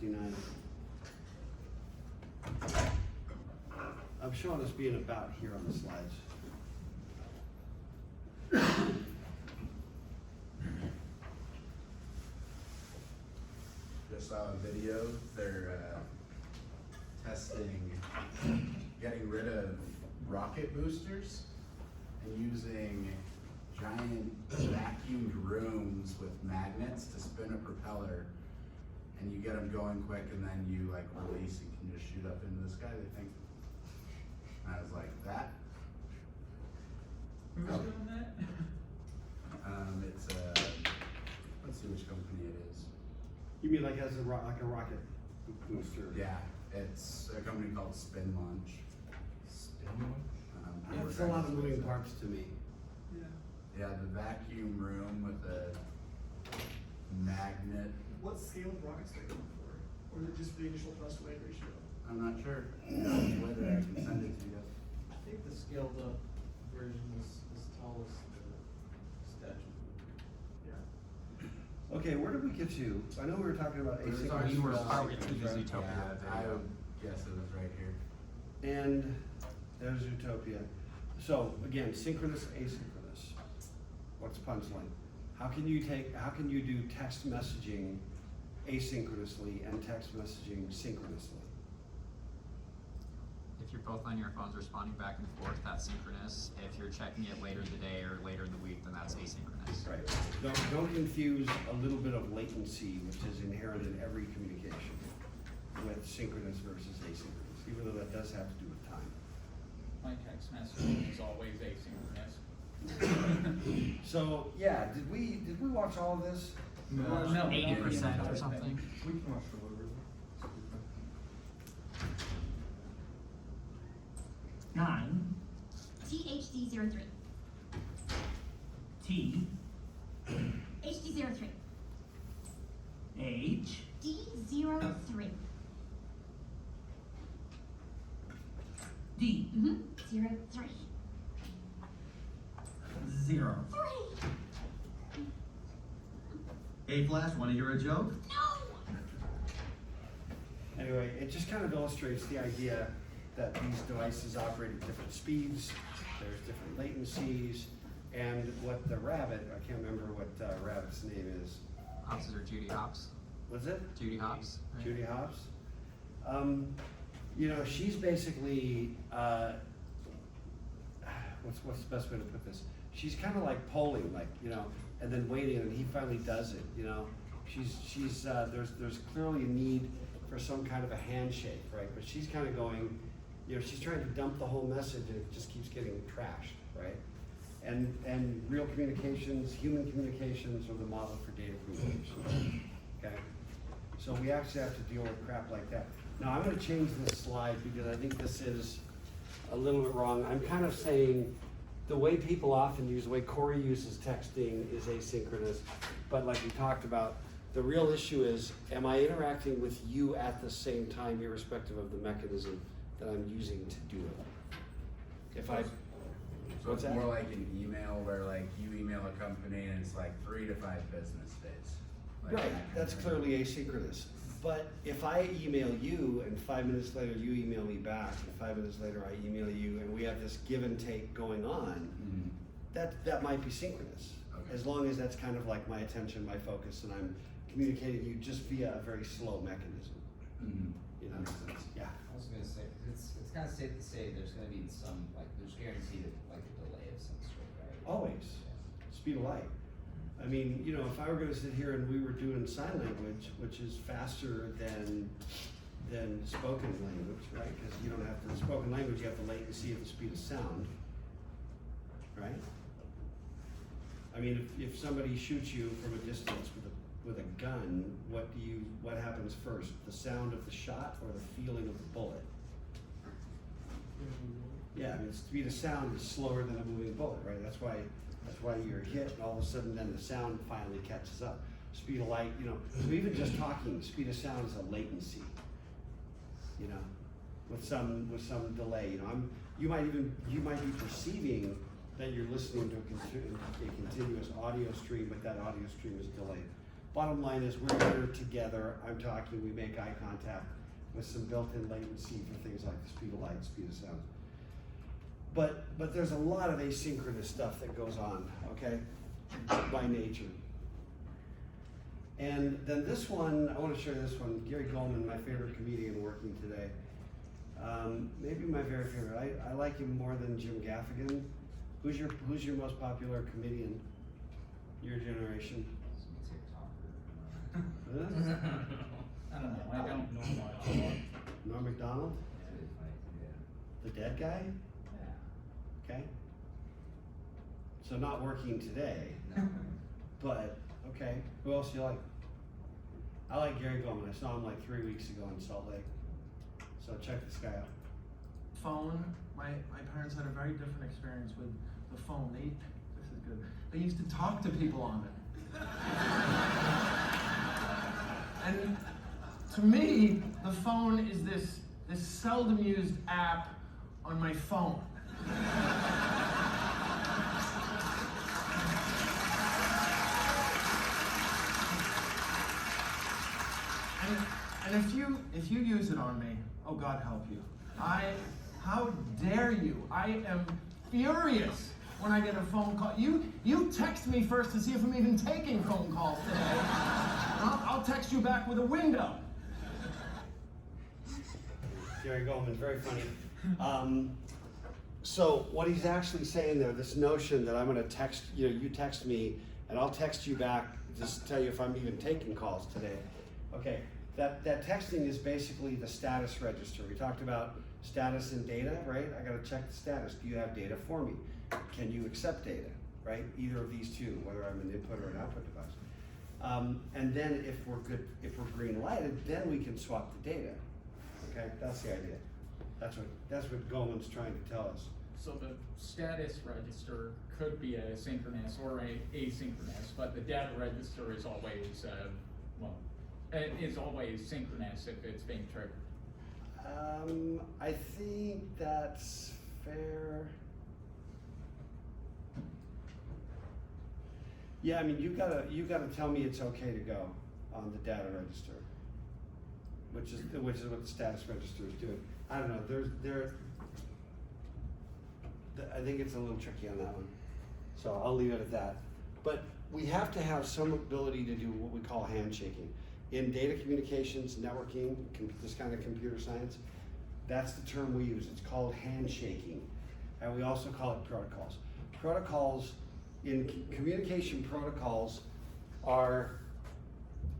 59. I'm showing us being about here on the slides. Just saw a video. They're testing getting rid of rocket boosters and using giant vacuumed rooms with magnets to spin a propeller, and you get them going quick, and then you like release and can just shoot up into the sky. They think. And I was like, that. Who's doing that? It's let's see which company it is. You mean like as a rocket booster? Yeah, it's a company called Spin Launch. That's a lot of moving parts to me. Yeah. Yeah, the vacuum room with a magnet. What scale of rockets are they going for? Or is it just the initial thrust weight ratio? I'm not sure. Whether I can send it to you. I think the scaled up version is as tall as the statue. Yeah. Okay, where did we get to? I know we were talking about We were asynchronous. talking versus about partway through the synchronous, right? Zootopia Yeah, I video. would guess it was right here. And there's Zootopia. So again, synchronous, asynchronous. What's punchline? How can you do text messaging asynchronously and text messaging synchronously? If you're both on your phones responding back and forth, that's synchronous. If you're checking it later in the day or later in the week, then that's asynchronous. Right. Don't confuse a little bit of latency, which is inherent in every communication, with synchronous versus asynchronous, even though that does have to do with time. My text messaging is always asynchronous. So yeah, did we watch all of this? No, 80% or something. We can watch the logo. 9 THD03. T HD03. H D03. D 03. 0. 3. A Flash, want to hear a joke? No! Anyway, it just kind of illustrates the idea that these devices operate at different speeds, there's different latencies, and what the rabbit, I can't remember what rabbit's name is. Hops or Judy Hops. Was it? Judy Hops. Right? Judy Hops. You know, she's basically, what's the best way to put this? She's kind of like polling, like, you know, and then waiting, and he finally does it, you know? There's clearly a need for some kind of a handshake, right? But she's kind of going, you know, she's trying to dump the whole message and it just keeps getting trashed, right? And real communications, human communications are the model for data communications, okay? So we actually have to deal with crap like that. Now I'm gonna change this slide because I think this is a little bit wrong. I'm kind of saying the way people often use, the way Corey uses texting is asynchronous, but like we talked about, the real issue is, am I interacting with you at the same time, irrespective of the mechanism that I'm using to do it? If I, So what's it's that? more like an email where like you email a company and it's like 3 to 5 business days. Like Right, that kind that's of thing. clearly asynchronous. But if I email you and 5 minutes later you email me back, and 5 minutes later I email you, and we have this give and take going on, Mhm. that might be synchronous. Okay. As long as that's kind of like my attention, my focus, and I'm communicating you just via a very slow mechanism. Mhm. You know? That makes sense. Yeah. I was gonna say, it's kind of safe to say there's gonna be some, like, there's guaranteed like a delay of some sort, right? Always. Speed of light. I mean, you know, if I were gonna sit here and we were doing sign language, which is faster than spoken language, right? Because you don't have to, spoken language, you have the latency of the speed of sound, right? I mean, if somebody shoots you from a distance with a gun, what happens first? The sound of the shot or the feeling of the bullet? Yeah, I mean, the speed of sound is slower than a moving bullet, right? That's why you're hit, and all of a sudden then the sound finally catches up. Speed of light, you know, so even just talking, speed of sound is a latency, you know, with some delay. You know, you might be perceiving that you're listening to a continuous audio stream, but that audio stream is delayed. bottom line is we're here together, I'm talking, we make eye contact with some built-in latency for things like the speed of light, speed of sound. But there's a lot of asynchronous stuff that goes on, okay, by nature. And then this one, I want to share this one. Gary Goldman, my favorite comedian working today. Maybe my very favorite. I like him more than Jim Gaffigan. Who's your most popular comedian? Your generation? Some TikToker. Huh? I don't know, I don't know much. Norm Macdonald? It's really funny, The dead guy? yeah. Okay. So not working today, No. but okay. Who else do you like? I like Gary Goldman. I saw him like 3 weeks ago in Salt Lake. So check this guy out. Phone, my parents had a very different experience with the phone. This is good. They used to talk to people on it. And to me, the phone is this seldom used app on my phone. And if you use it on me, oh God help you. How dare you? I am furious when I get a phone call. You text me first to see if I'm even taking phone calls today. And I'll text you back with a window. Gary Goldman, very funny. So what he's actually saying there, this notion that I'm going to text, you text me, and I'll text you back just to tell you if I'm even taking calls today. Okay, that texting is basically the status register. We talked about status and data, right? I got to check the status. Do you have data for me? Can you accept data, right? Either of these two, whether I'm an input or an output device. And then if we're green lighted, then we can swap the data. Okay, that's the idea. That's what Goldman's trying to tell us. So the status register could be a synchronous or a asynchronous, but the data register is always, it is always synchronous if it's being triggered. I think that's fair. Yeah, I mean, you gotta tell me it's okay to go on the data register, which is what the status register is doing. I don't know. I think it's a little tricky on that one, so I'll leave it at that. But we have to have some ability to do what we call handshaking. In data communications, networking, this kind of computer science, that's the term we use. It's called handshaking, and we also call it protocols. Protocols, in communication protocols, are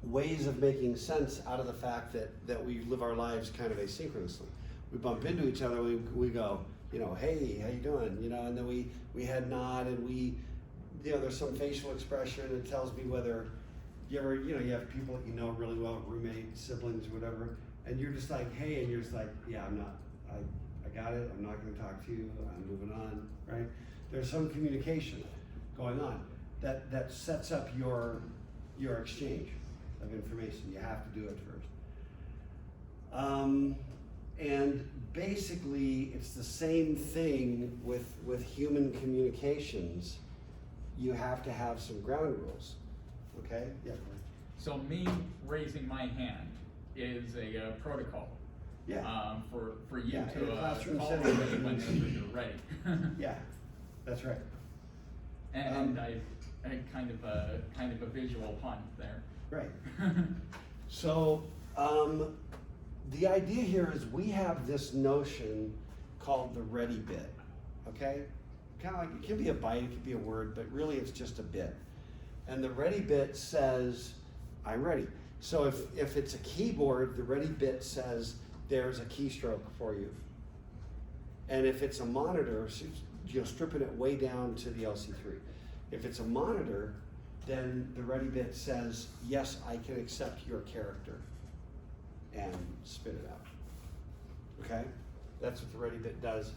ways of making sense out of the fact that we live our lives kind of asynchronously. We bump into each other, we go, hey, how you doing? And then we head nod, and there's some facial expression that tells me whether you ever, you have people that you know really well, roommates, siblings, whatever, and you're just like, hey, and you're just like, yeah, I got it, I'm not gonna talk to you, I'm moving on, right? There's some communication going on that sets up your exchange of information. You have to do it first. And basically, it's the same thing with human communications. You have to have some ground rules. Okay? Yeah. So me raising my hand is a protocol. Yeah. For you Yeah, in a to classroom call setting. me whenever you're ready. Yeah, that's right. And I kind of a visual pun there. Right. So the idea here is we have this notion called the ready bit. Okay? Kind of like, it can be a byte, it can be a word, but really it's just a bit. And the ready bit says, I'm ready. So if it's a keyboard, the ready bit says, there's a keystroke for you. And if it's a monitor, stripping it way down to the LC3. If it's a monitor, then the ready bit says, yes, I can accept your character, and spit it out. Okay? That's what the ready bit does.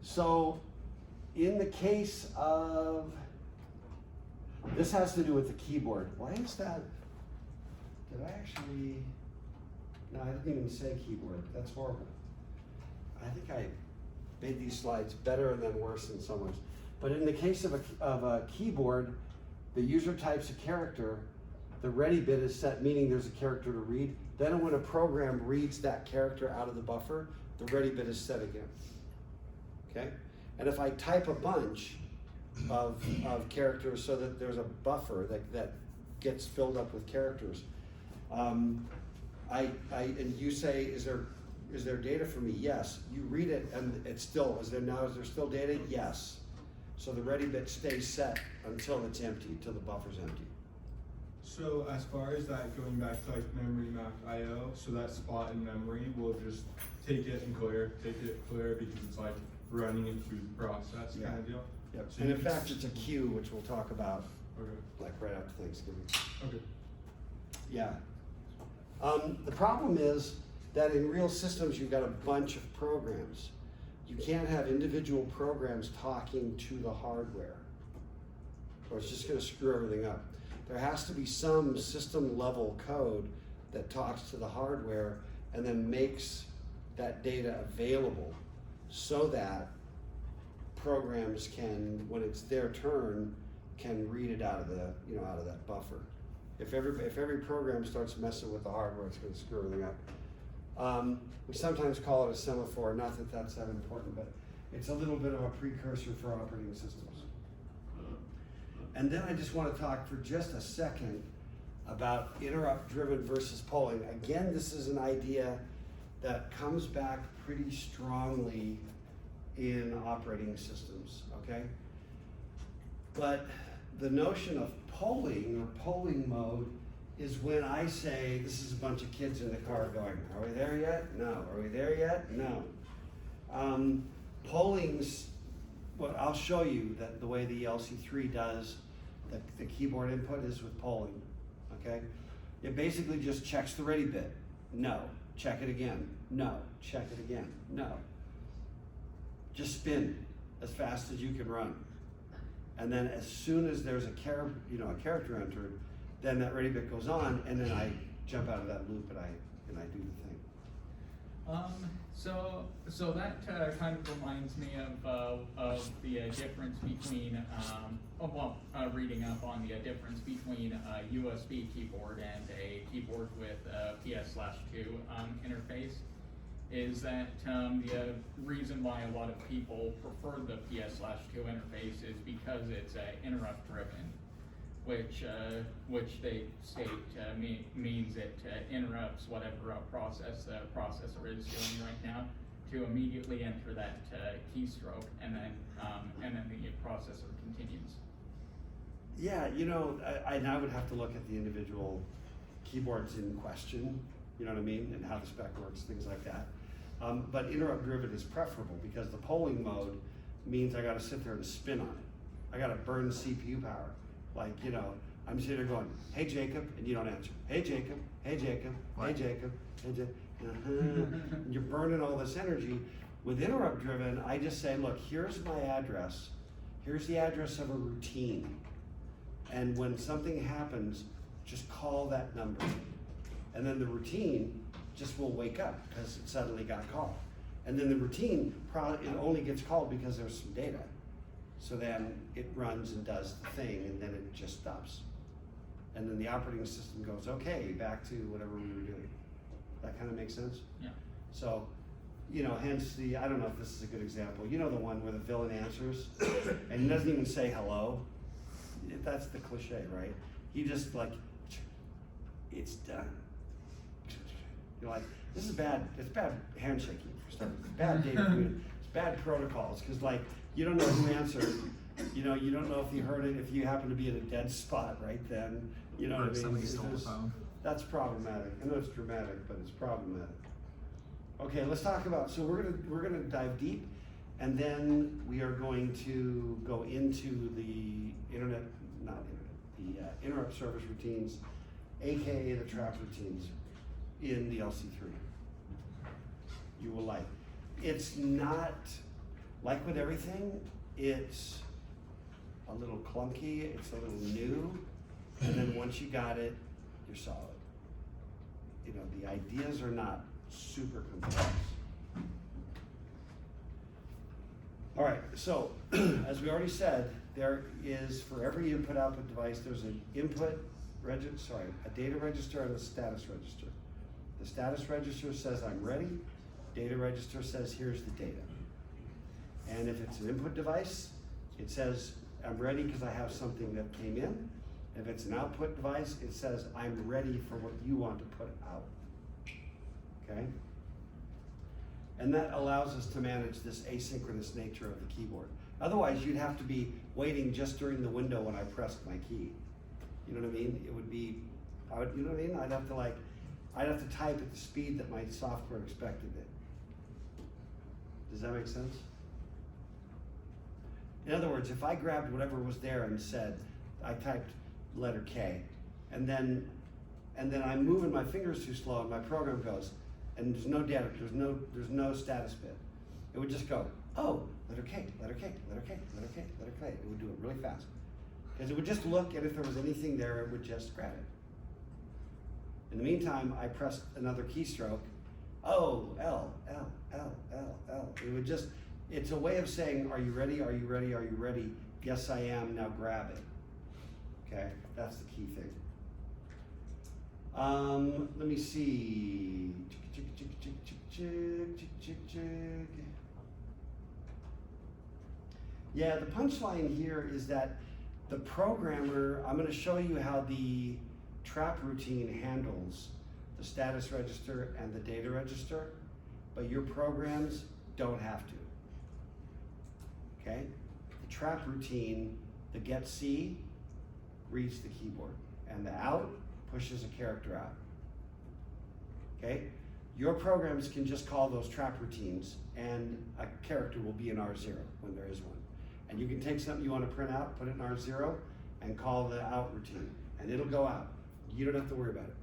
So in the case of, this has to do with the keyboard. Why is that? Did I actually, no, I didn't even say keyboard. That's horrible. I think I made these slides better and then worse in some ways. But in the case of a keyboard, the user types a character, the ready bit is set, meaning there's a character to read. Then when a program reads that character out of the buffer, the ready bit is set again. Okay? And if I type a bunch of characters so that there's a buffer that gets filled up with characters, and you say, is there data for me? Yes. You read it and it's still, is there still data? Yes. So the ready bit stays set until it's empty, until the buffer's empty. So as far as that, going back to like memory map IO, so that spot in memory will just take it and clear because it's like running it through the process Yeah. kind of deal. Yep. So And you in can- fact, it's a queue, which we'll talk about Okay. like right after Thanksgiving. Okay. Yeah. The problem is that in real systems, you've got a bunch of programs. You can't have individual programs talking to the hardware, or it's just gonna screw everything up. There has to be some system level code that talks to the hardware and then makes that data available so that programs can, when it's their turn, can read it out of the, out of that buffer. If every program starts messing with the hardware, it's gonna screw everything up. We sometimes call it a semaphore, not that that's that important, but it's a little bit of a precursor for operating systems. And then I just want to talk for just a second about interrupt-driven versus polling. Again, this is an idea that comes back pretty strongly in operating systems, okay? But the notion of polling or polling mode is when I say, this is a bunch of kids in the car going, are we there yet? No. Are we there yet? No. Polling's, well, I'll show you that the way the LC3 does the keyboard input is with polling, okay? It basically just checks the ready bit. No. Check it again. No. Check it again. No. Just spin as fast as you can run. And then as soon as there's a character entered, then that ready bit goes on, and then I jump out of that loop and I do the thing. So that kind of reminds me of the difference between, reading up on the difference between a USB keyboard and a keyboard with a PS/2 interface. Is that the reason why a lot of people prefer the PS/2 interface is because it's interrupt driven, which they state means it interrupts whatever process the processor is doing right now to immediately enter that keystroke, and then the processor continues. Yeah, I would have to look at the individual keyboards in question, you know what I mean, and how the spec works, things like that. But interrupt driven is preferable because the polling mode means I gotta sit there and spin on it. I gotta burn CPU power. Like, I'm sitting there going, hey Jacob, and you don't answer. Hey Jacob, hey Jacob, hey Jacob, hey Jacob. And you're burning all this energy. With interrupt driven, I just say, look, here's my address. Here's the address of a routine. And when something happens, just call that number. And then the routine just will wake up because it suddenly got called. And then the routine it only gets called because there's some data. So then it runs and does the thing, and then it just stops. And then the operating system goes, okay, back to whatever we were doing. That kind of makes sense? Yeah. So, hence I don't know if this is a good example. The one where the villain answers and he doesn't even say hello. That's the cliche, right? He just it's done. You're like, this is bad. It's bad handshaking for starters. It's bad data community. It's bad protocols because you don't know who answered. You don't know if you heard it, if you happen to be at a dead spot right then. You know Or what I if mean? somebody stole the phone. That's problematic. I know it's dramatic, but it's problematic. Okay, let's talk about. So we're gonna dive deep, and then we are going to go into the interrupt service routines, aka the trap routines, in the LC3. You will like. It's not like with everything. It's a little clunky. It's a little new, and then once you got it, you're solid. The ideas are not super complex. All right, so as we already said, there is, for every input-output device, there's an a data register and a status register. The status register says I'm ready, data register says here's the data. And if it's an input device, it says I'm ready because I have something that came in. If it's an output device, it says I'm ready for what you want to put out. Okay? And that allows us to manage this asynchronous nature of the keyboard. Otherwise, you'd have to be waiting just during the window when I pressed my key. You know what I mean? It would be, you know what I mean? I'd have to type at the speed that my software expected it. Does that make sense? In other words, if I grabbed whatever was there and said, I typed letter K, and then I'm moving my fingers too slow and my program goes, and there's no data, there's no status bit. It would just go, oh, letter K, letter K, letter K, letter K, letter K. It would do it really fast. Because it would just look, and if there was anything there, it would just grab it. In the meantime, I pressed another keystroke, oh, L, L, L, L, L. It would just, it's a way of saying, are you ready, are you ready, are you ready? Yes, I am, now grab it. Okay, that's the key thing. Let me see. Yeah, the punchline here is that the programmer, I'm going to show you how the trap routine handles the status register and the data register, but your programs don't have to. Okay? The trap routine, the get C reads the keyboard, and the out pushes a character out. Okay? Your programs can just call those trap routines, and a character will be in R0 when there is one. And you can take something you want to print out, put it in R0, and call the out routine, and it'll go out. You don't have to worry about it.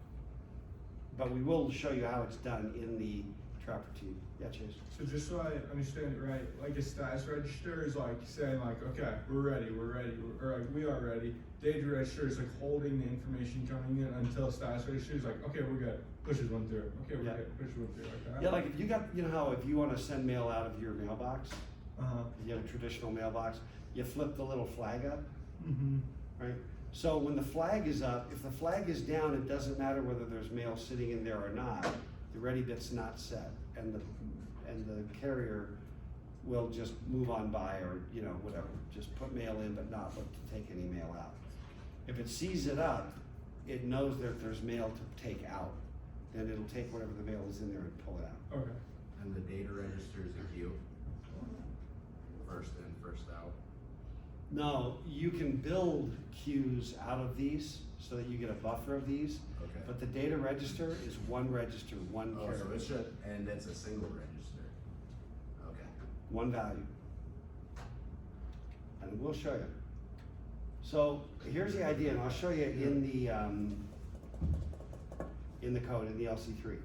But we will show you how it's done in the trap routine. Yeah, Chase? So just so I understand it right, like a status register is like saying like, okay, we're ready, or like we are ready. Data register is like holding the information coming in until status register is like, okay, we're good. Pushes one through. Okay, we're good. Pushes one through. Like that. Yeah, like if you got, you know how if you want to send mail out of your mailbox, you have a traditional mailbox, you flip the little flag up, right? So when the flag is up, if the flag is down, it doesn't matter whether there's mail sitting in there or not. The ready bit's not set, and the carrier will just move on by, or you know, whatever. Just put mail in, but not look to take any mail out. If it sees it up, it knows that there's mail to take out. Then it'll take whatever the mail is in there and pull it out. Okay. And the data register is a queue. First in, first out. No, you can build queues out of these so that you get a buffer of these. Okay. But the data register is one register, one Oh, character. so it should, and it's a single register. Okay. One value. And we'll show you. So here's the idea, and I'll show you in the code, in the LC3.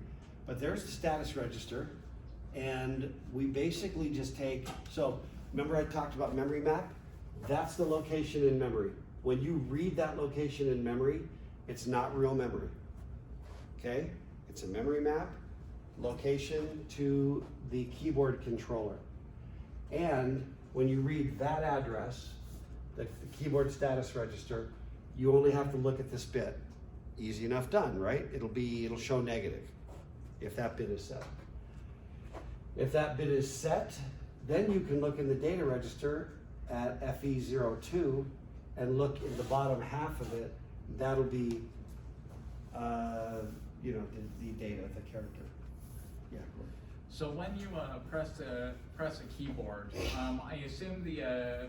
But there's the status register, and we basically just take, so remember I talked about memory map? That's the location in memory. When you read that location in memory, it's not real memory. Okay? It's a memory map, location to the keyboard controller. And when you read that address, the keyboard status register, you only have to look at this bit. Easy enough done, right? It'll show negative if that bit is set. If that bit is set, then you can look in the data register at FE02 and look in the bottom half of it. That'll be, you know, the data, the character. Yeah, Corey. So when you press a keyboard, I assume the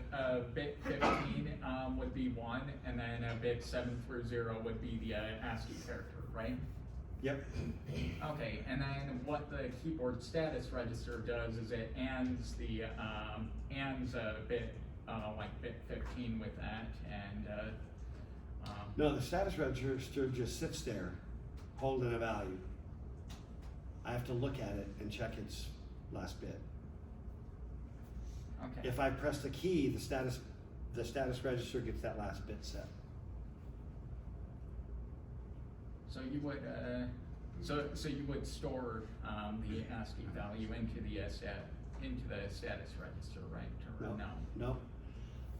bit 15 would be 1, and then bit 7 through 0 would be the ASCII character, right? Yep. Okay, and then what the keyboard status register does is it ands the bit like bit 15 with that, and No, the status register just sits there holding a value. I have to look at it and check its last bit. okay. If I press the key, the status register gets that last bit set. So you would so you would store the ASCII value into the status register, right? Or No, no? no.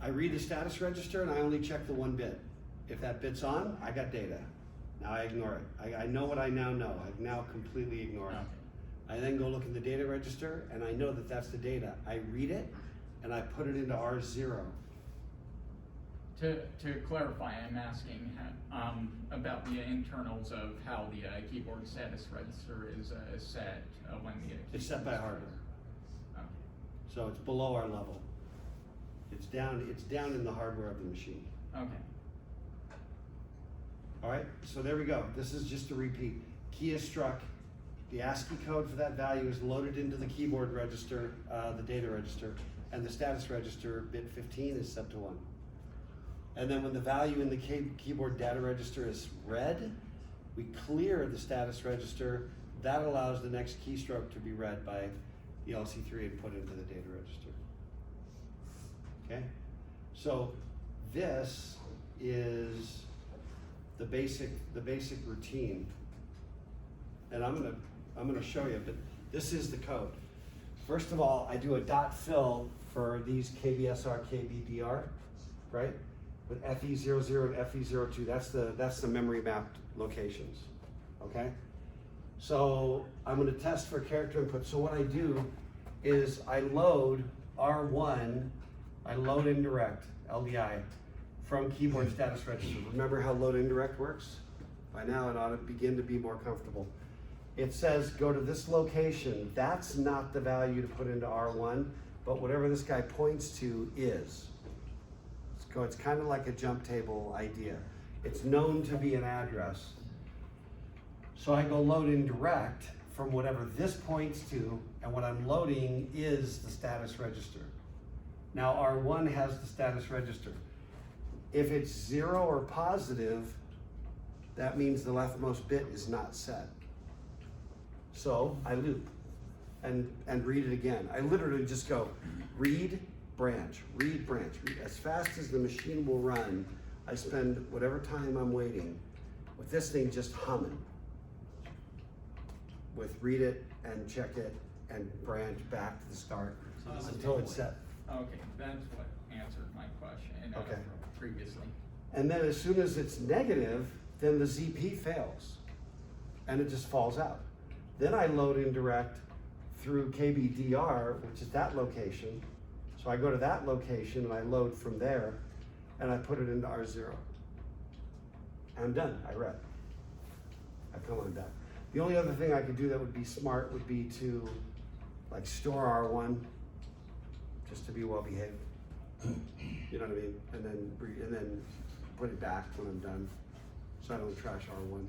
I read the status register and I only check the one bit. If that bit's on, I got data. Now I ignore it. I know what I now know. I've now completely ignored it. I then go look in the data register and I know that that's the data. I read it and I put it into R0. To clarify, I'm asking about the internals of how the keyboard status register is set when the It's set by hardware. Okay. So it's below our level. It's down in the hardware of the machine. Okay. All right, so there we go. This is just a repeat. Key is struck. The ASCII code for that value is loaded into the keyboard register, the data register, and the status register bit 15 is set to 1. And then when the value in the keyboard data register is read, we clear the status register. That allows the next keystroke to be read by the LC3 and put into the data register. Okay? So this is the basic routine. And I'm gonna show you, but this is the code. First of all, I do a dot fill for these KBSR, KBDR, right? With FE00 and FE02, that's the memory mapped locations, okay? So I'm gonna test for character input. So what I do is I load R1, I load indirect, LDI, from keyboard status register. Remember how load indirect works? By now it ought to begin to be more comfortable. It says go to this location. That's not the value to put into R1, but whatever this guy points to is. It's kind of like a jump table idea. It's known to be an address. So I go load indirect from whatever this points to, and what I'm loading is the status register. Now R1 has the status register. If it's 0 or positive, that means the leftmost bit is not set. So I loop and read it again. I literally just go read, branch, read, branch. As fast as the machine will run, I spend whatever time I'm waiting with this thing just humming. With read it and check it and branch back to the start until it's set. Okay, that's what answered my question Okay. previously. And then as soon as it's negative, then the ZP fails and it just falls out. Then I load indirect through KBDR, which is that location. So I go to that location and I load from there and I put it into R0. I'm done, I read. I come on back. The only other thing I could do that would be smart would be to like store R1 just to be well behaved. You know what I mean? And then put it back when I'm done so I don't trash R1.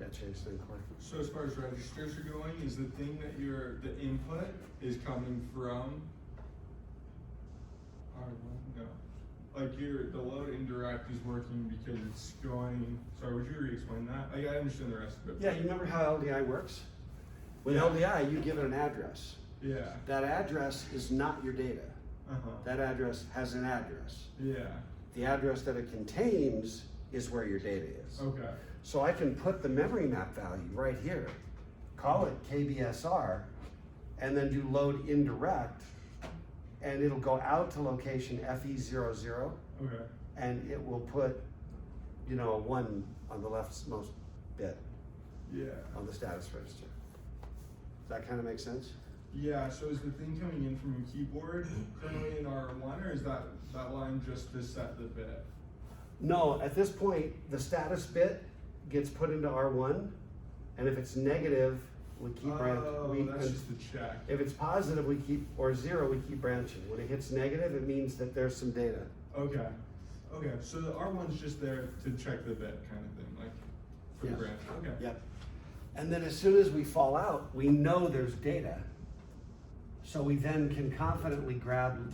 Yeah, Chase, then Corey. So as far as registers are going, is the thing that the input is coming from R1? No. Like the load indirect is working because it's going, sorry, would you re-explain that? I understand the rest of it. Yeah, you remember how LDI works? With Yeah. LDI, you give it an address. Yeah. That address is not your data. Uh-huh. That address has an address. Yeah. The address that it contains is where your data is. Okay. So I can put the memory map value right here, call it KBSR, and then do load indirect, and it'll go out to location FE00, Okay. and it will put, a 1 on the leftmost bit Yeah. on the status register. Does that kind of make sense? Yeah, so is the thing coming in from a keyboard currently in R1, or is that line just to set the bit? No, at this point, the status bit gets put into R1, and if it's negative, we keep branching. That's just the check. If it's positive, we keep, or 0, we keep branching. When it hits negative, it means that there's some data. Okay. Okay, so the R1's just there to check the bit kind of thing, like for the Yes. branch. Okay. Yep. And then as soon as we fall out, we know there's data. So we then can confidently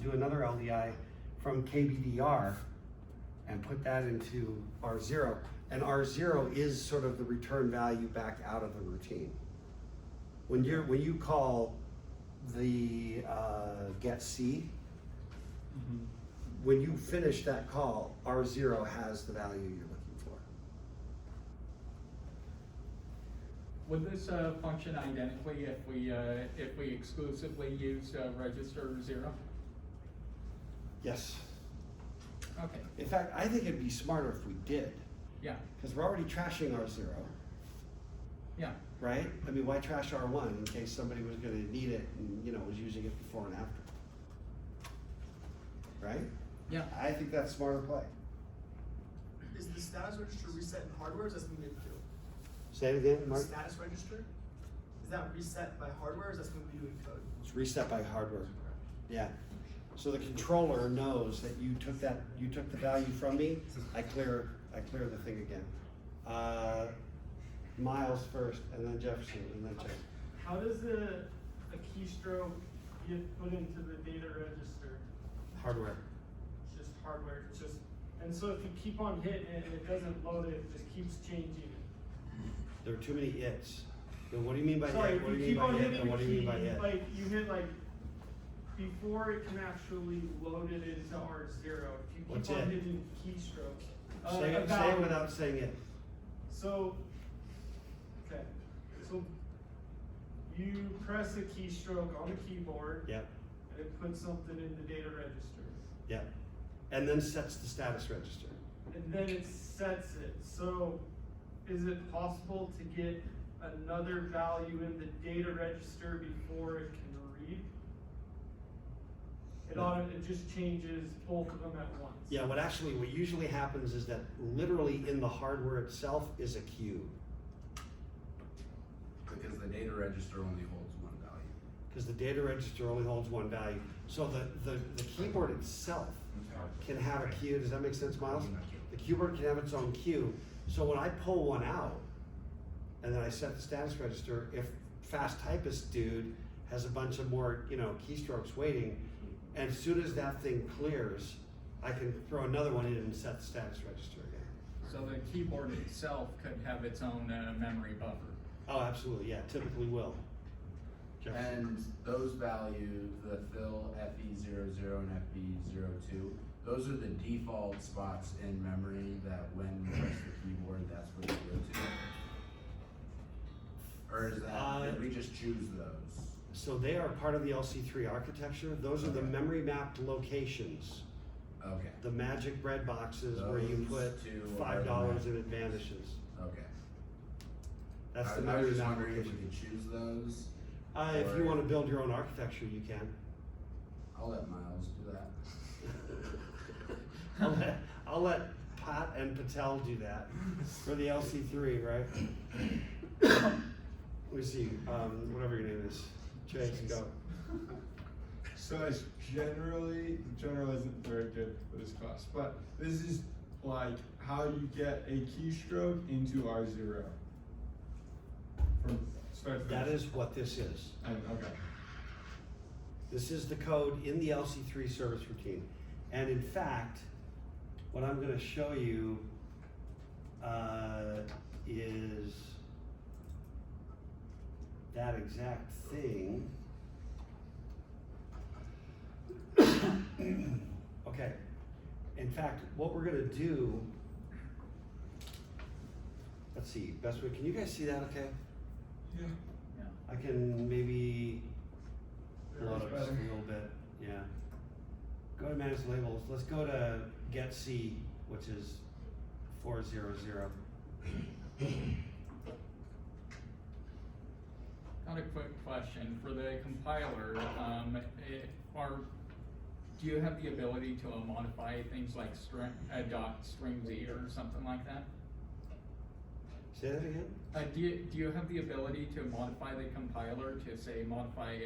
do another LDI from KBDR and put that into R0. And R0 is sort of the return value back out of the routine. When you call the get C, Mm-hmm. when you finish that call, R0 has the value you're looking for. Would this function identically if we exclusively used register 0? Yes. Okay, In fact, I think it'd be smarter if we did, yeah, because we're already trashing R0, yeah, right? I mean, why trash R1 in case somebody was gonna need it and, you know, was using it before and after? Right? yeah. I think that's smarter play. Is the status register reset in hardware, or is that something we have to do? Say it again, The Mark? status register, is that reset by hardware, or is that something we do in code? It's reset by hardware. Yeah. So the controller knows that you took the value from me. I clear the thing again. Miles first, and then Jefferson, and then Chase. How does a keystroke get put into the data register? Hardware. It's just hardware, it's just, and so if you keep on hitting it and it doesn't load it, it just keeps changing it. There are too many its. Then what do you mean by Sorry, it? if What do you you mean keep by on it? hitting And what the do you mean by key, it? like you hit like, before it can actually load it into R0, if you What's keep on it? hitting keystrokes. Say it about- without saying it. So, okay, so you press a keystroke on the keyboard Yep, and it puts something in the data register. yep. And then sets the status register. And then it sets it. So is it possible to get another value in the data register before it can read? It just changes both of them at once. Yeah, what usually happens is that literally in the hardware itself is a queue. Because the data register only holds one value. Because the data register only holds one value. So the keyboard itself can have a queue. Does that make sense, Miles? The keyboard can have its own queue. So when I pull one out and then I set the status register, if fast typist dude has a bunch of more, you know, keystrokes waiting, and as soon as that thing clears, I can throw another one in and set the status register again. So the keyboard itself could have its own memory buffer. Oh, absolutely, yeah, typically will. Jefferson? And those values, the fill FE00 and FE02, those are the default spots in memory that when you press the keyboard, that's where they go to? Or is that, did we just choose those? So they are part of the LC3 architecture. Those are the memory mapped locations. Okay, The magic bread boxes where you Those put two $5 are and it vanishes. okay. That's the I was memory just mapped wondering if we location. could choose those. If you or- want to build your own architecture, you can. I'll let Miles do that. I'll let Pat and Patel do that for the LC3, right? Let me see, whatever your name is. Chase, go. So it's the general isn't very good for this class, but this is like how you get a keystroke into R0. From start to That finish. is what this is. Okay. This is the code in the LC3 service routine. And in fact, what I'm gonna show you is that exact thing. Okay, in fact, what we're gonna do, let's see, best way, can you guys see that okay? Yeah. Yeah. I can maybe blow it up just a Better. little bit, yeah. Go to manage labels, let's go to get C, which is 400. Got a quick question for the compiler. Do you have the ability to modify things like string Z or something like that? Say that again? Do you have the ability to modify the compiler to say modify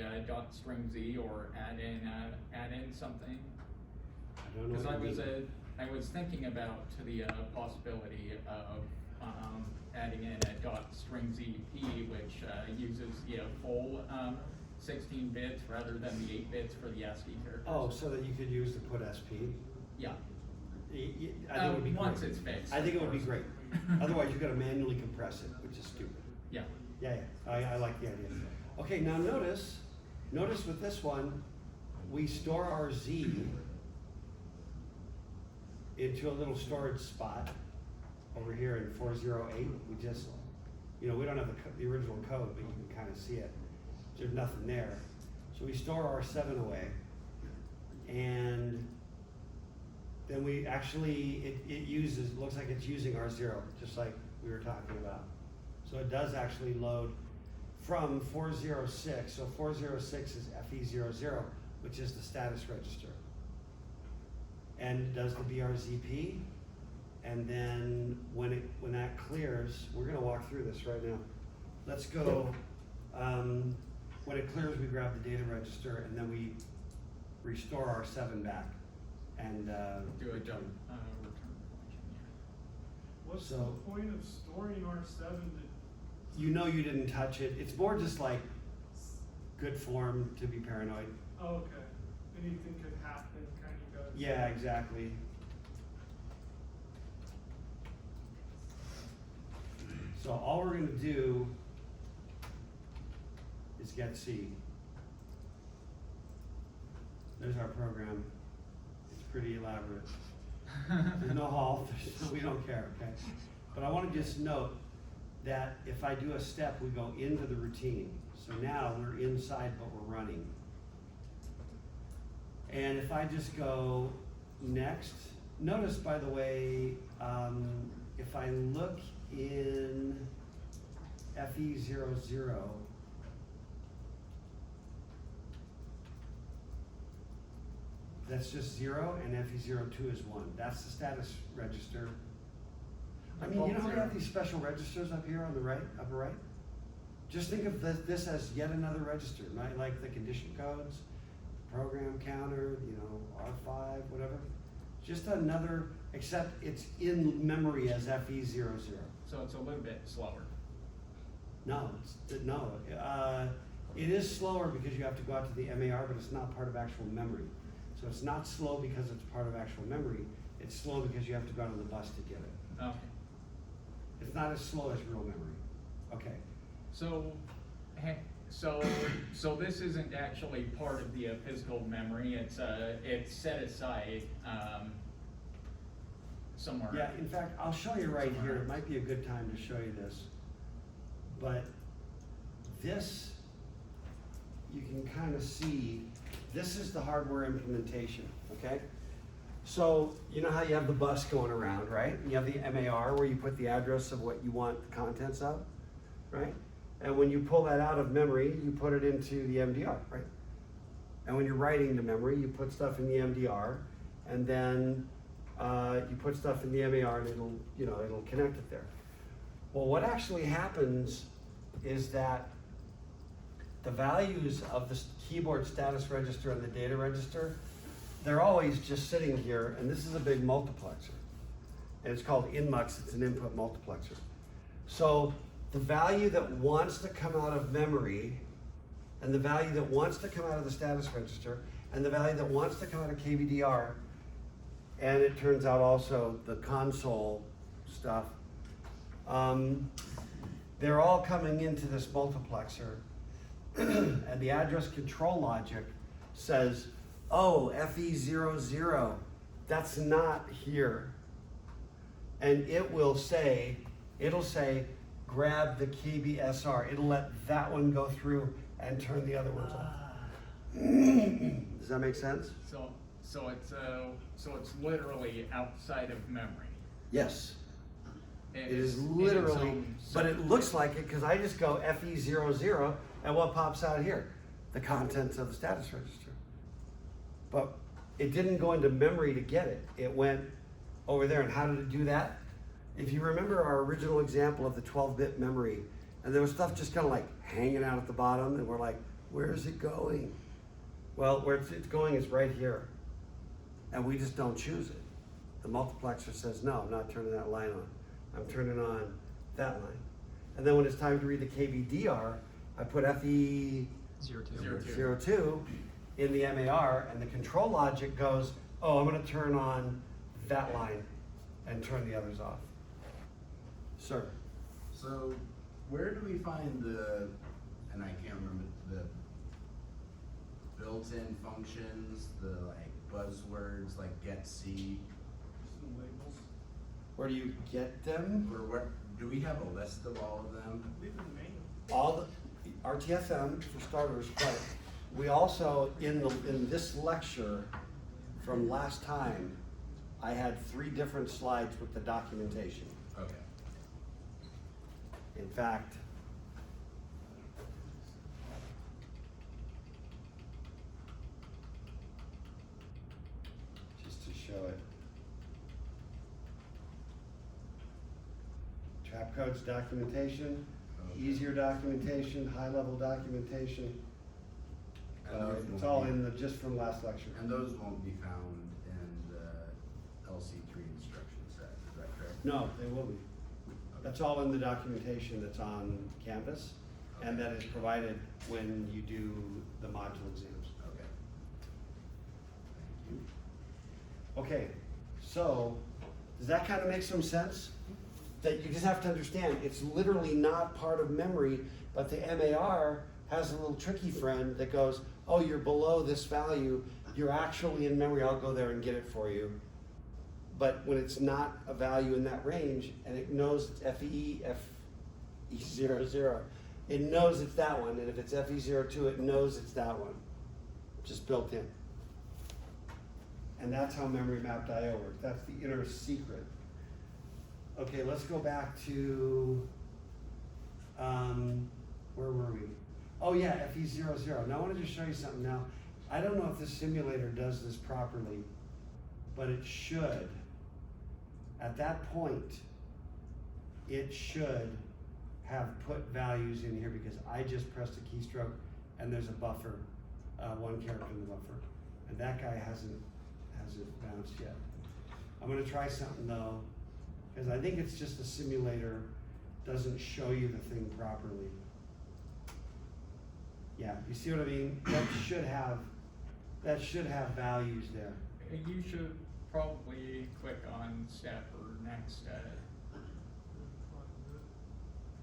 .string Z or add in something? I don't know. Because what you mean. I was thinking about the possibility of adding in a .string ZP, which uses the full 16 bits rather than the 8 bits for the ASCII characters. Oh, so that you could use the put SP? Yeah. I think it would be great. Once it's fixed. I think of it would be course. great. Otherwise, you're gonna manually compress it, which is stupid. Yeah. Yeah, I like the idea. Okay, now notice with this one, we store our Z into a little storage spot over here in 408. We just, we don't have the original code, but you can kind of see it. There's nothing there. So we store our 7 away, and then we actually, it looks like it's using R0, just like we were talking about. So it does actually load from 406, so 406 is FE00, which is the status register. And it does the BRZP, and then when that clears, we're gonna walk through this right now. Let's go, when it clears, we grab the data register, and then we restore our 7 back, and Do a return. return function, What's So- the point of storing R7 to, You know you didn't touch it. It's more just like good form to be paranoid. oh, okay, anything could happen, kind of goes. Yeah, exactly. So all we're gonna do is get C. There's our program. It's pretty elaborate. There's no halt, we don't care, okay? But I wanna just note that if I do a step, we go into the routine. So now we're inside, but we're running. And if I just go next, notice by the way, if I look in FE00, that's just 0, and FE02 is 1. That's the status register. I mean, you know how we have these special registers up here on the right, upper right? Just think of this as yet another register, not like the condition codes, program counter, you know, R5, whatever. Just another, except it's in memory as FE00. So it's a little bit slower. No, it is slower because you have to go out to the MAR, but it's not part of actual memory. So it's not slow because it's part of actual memory. It's slow because you have to go out on the bus to get it. Okay. It's not as slow as real memory. Okay. So, so this isn't actually part of the physical memory. It's set aside somewhere. Yeah, in fact, I'll show you right here. It might be a good time to show you this. But this, you can kind of see, this is the hardware implementation, okay? So, you know how you have the bus going around, right? You have the MAR where you put the address of what you want the contents of, right? And when you pull that out of memory, you put it into the MDR, right? And when you're writing to memory, you put stuff in the MDR, and then you put stuff in the MAR, and it'll connect it there. Well, what actually happens is that the values of the keyboard status register and the data register, they're always just sitting here, and this is a big multiplexer. And it's called InMux, it's an input multiplexer. So the value that wants to come out of memory, and the value that wants to come out of the status register, and the value that wants to come out of KVDR, and it turns out also the console stuff, they're all coming into this multiplexer, and the address control logic says, oh, FE00, that's not here. And it'll say, grab the KBSR. It'll let that one go through and turn the other ones off. Does that make sense? So it's literally outside of memory. Yes. It is in its literally, own but it looks like it because I just go FE00, and what pops out here? The contents of the status register. But it didn't go into memory to get it. It went over there, and how did it do that? If you remember our original example of the 12-bit memory, and there was stuff just kind of like hanging out at the bottom, and we're like, where is it going? Well, where it's going is right here, and we just don't choose it. The multiplexer says, no, I'm not turning that line on. I'm turning on that line. And then when it's time to read the KVDR, I put FE02 in the MAR, and the control logic goes, oh, I'm gonna turn on that line and turn the others off. Sir? So where do we find the, and I can't remember, the built-in functions, the like buzzwords like get C? Some labels. Where do you get them? Or where, do we have a list of all of them? Leave it in manual. All the RTFM for starters, but we also in this lecture from last time, I had 3 different slides with the documentation. Okay. In fact, just to show it. Trap codes documentation, Okay. easier documentation, high-level documentation. And those It's won't all be- in the, just from last lecture. And those won't be found in the LC3 instruction set, is that correct? No, they will be. That's all in the documentation that's on Canvas, and that is provided when you do the module exams. Okay. Thank you. Okay, so, does that kind of make some sense? That you just have to understand, it's literally not part of memory, but the MAR has a little tricky friend that goes, oh, you're below this value, you're actually in memory, I'll go there and get it for you. But when it's not a value in that range, and it knows it's FE00, it knows it's that one, and if it's FE02, it knows it's that one, just built in. And that's how memory mapped I/O works. That's the inner secret. Okay, let's go back to, where were we? Oh yeah, FE00. Now I wanted to show you something. Now, I don't know if this simulator does this properly, but it should. At that point, it should have put values in here because I just pressed a keystroke and there's a buffer, 1 character in the buffer. And that guy hasn't bounced yet. I'm gonna try something though, because I think it's just the simulator doesn't show you the thing properly. Yeah, you see what I mean? That should have values there. You should probably click on step or next.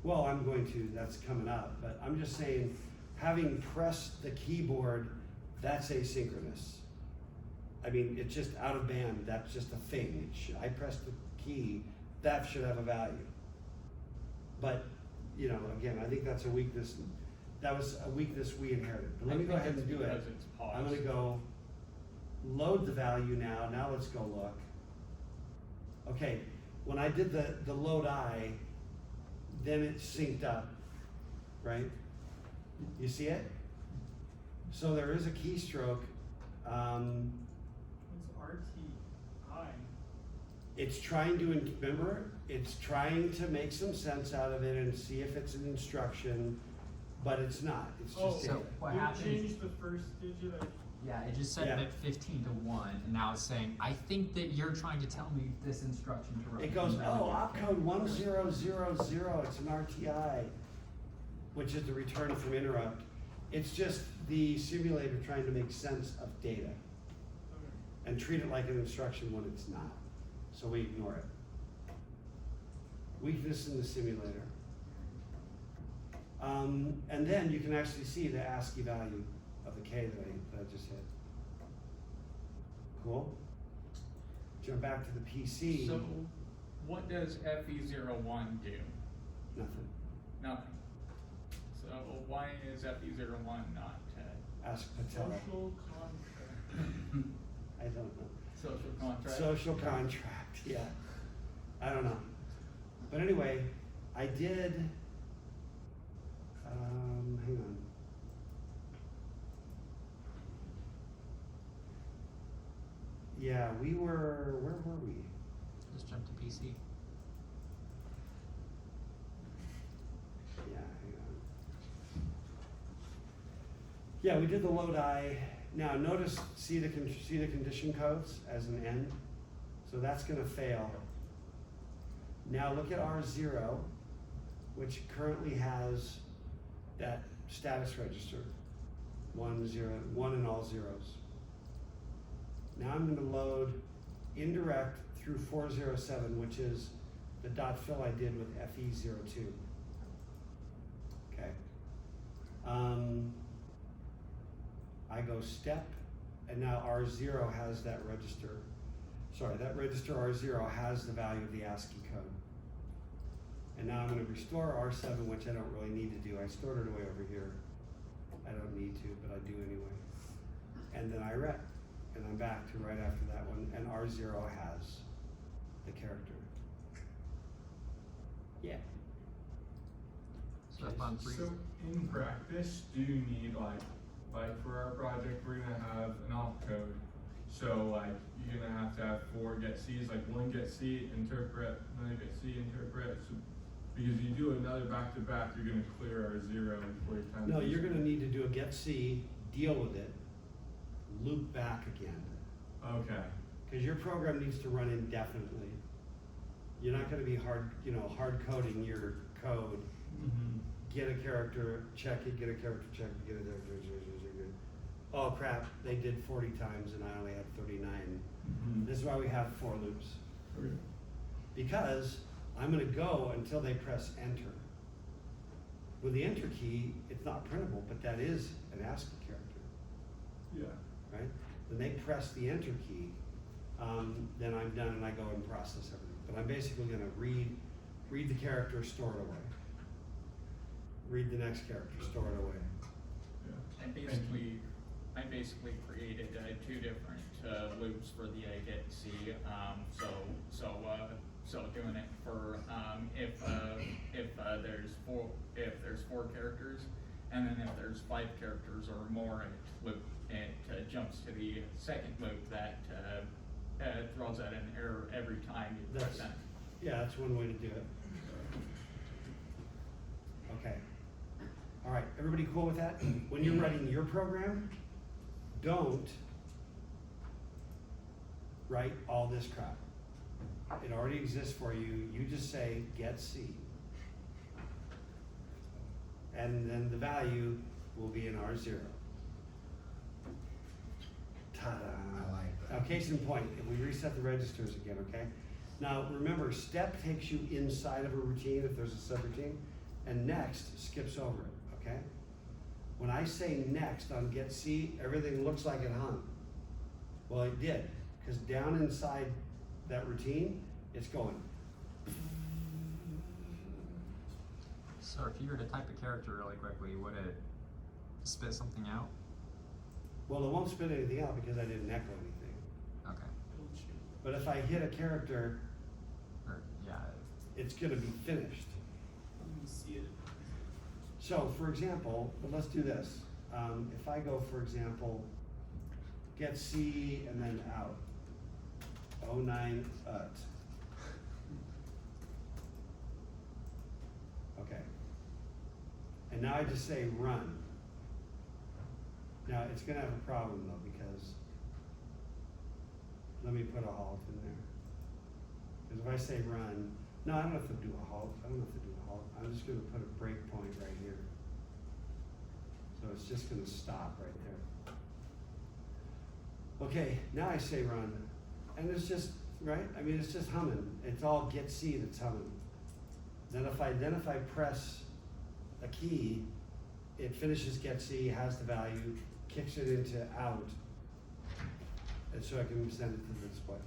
Well, I'm going to, that's coming up, but I'm just saying, having pressed the keyboard, that's asynchronous. I mean, it's just out of band, that's just a thing. I pressed the key, that should have a value. But, you know, again, I think that's a weakness. That was a weakness we inherited. But let me go ahead and do it. Because it's paused. I'm gonna go load the value now. Now let's go look. Okay, when I did the load I, then it synced up, right? You see it? So there is a keystroke. What's RTI? It's trying to, remember, it's trying to make some sense out of it and see if it's an instruction, but it's not. It's just Oh, data. So what you happens- changed the first digit. Yeah, it just said Yeah. that 15 to 1, and now it's saying, I think that you're trying to tell me this instruction to run. It goes, No, oh, you opcode can't. 1000, it's an RTI, which is the return from interrupt. It's just the simulator trying to make sense of data and treat it like an instruction when it's not. So we ignore it. Weakness in the simulator. And then you can actually see the ASCII value of the K that I just hit. Cool? Jump back to the PC. So, what does FE01 do? Nothing. Nothing. So why is FE01 not Ask Patel. Social contract. I don't know. social contract? Social contract, yeah. I don't know. But anyway, I did, hang on. Yeah, where were we? Just jump to PC. Yeah, hang on. Yeah, we did the load I. Now notice, see the condition codes as an end? So that's gonna fail. Now look at R0, which currently has that status register, 1, 0, 1 and all zeros. Now I'm gonna load indirect through 407, which is the dot fill I did with FE02. Okay. I go step, and now R0 has that register. Sorry, that register R0 has the value of the ASCII code. And now I'm gonna restore R7, which I don't really need to do. I stored it away over here. I don't need to, but I do anyway. And then I rep. and I'm back to right after that one, and R0 has the character. Yeah. So on three. So in practice, do you need like for our project, we're gonna have an opcode. So like you're gonna have to have 4 get C's, like one get C, interpret, another get C, interpret. So, because you do another back to back, you're gonna clear our 0 before your time. No, you're gonna need to do a get C, deal with it, loop back again. Okay. Cause your program needs to run indefinitely. You're not gonna be hard coding your code. Mm-hmm. Get a character, check it, get a character, check it, get a character, check it. Oh crap, they did 40 times and I only had 39. Mm-hmm. This is why we have 4 loops. Okay. Because I'm gonna go until they press enter. With the enter key, it's not printable, but that is an ASCII character, Yeah. right? When they press the enter key, then I'm done and I go and process everything. But I'm basically gonna read the character, store it away. Read the next character, store it away. Yeah. I basically created 2 different loops for the get C. So doing it for if there's 4 characters, and then if there's 5 characters or more, it jumps to the second loop that throws out an error every time you press enter. Yeah, that's one way to do it. Okay. All right, everybody cool with that? When you're writing your program, don't write all this crap. It already exists for you. You just say get C. And then the value will be in R0. Ta-da. I like that. Now, case in point, if we reset the registers again, okay? Now, remember, step takes you inside of a routine if there's a subroutine, and next skips over it, okay? When I say next on get C, everything looks like it hung. Well, it did, because down inside that routine, it's going. So if you were to type a character really quickly, would it spit something out? Well, it won't spit anything out because I didn't echo anything. Okay. But if I hit a character, Or, yeah. it's gonna be finished. You see it. So, for example, but let's do this. If I go, for example, get C and then out. 09 ut. Okay. And now I just say run. Now it's gonna have a problem though, because let me put a halt in there. Because if I say run, no, I don't have to do a halt. I don't have to do a halt. I'm just gonna put a breakpoint right here. So it's just gonna stop right there. Okay, now I say run, and it's just, right? I mean, it's just humming. It's all get C that's humming. Then if I press a key, it finishes get C, has the value, kicks it into out, and so I can send it to the display.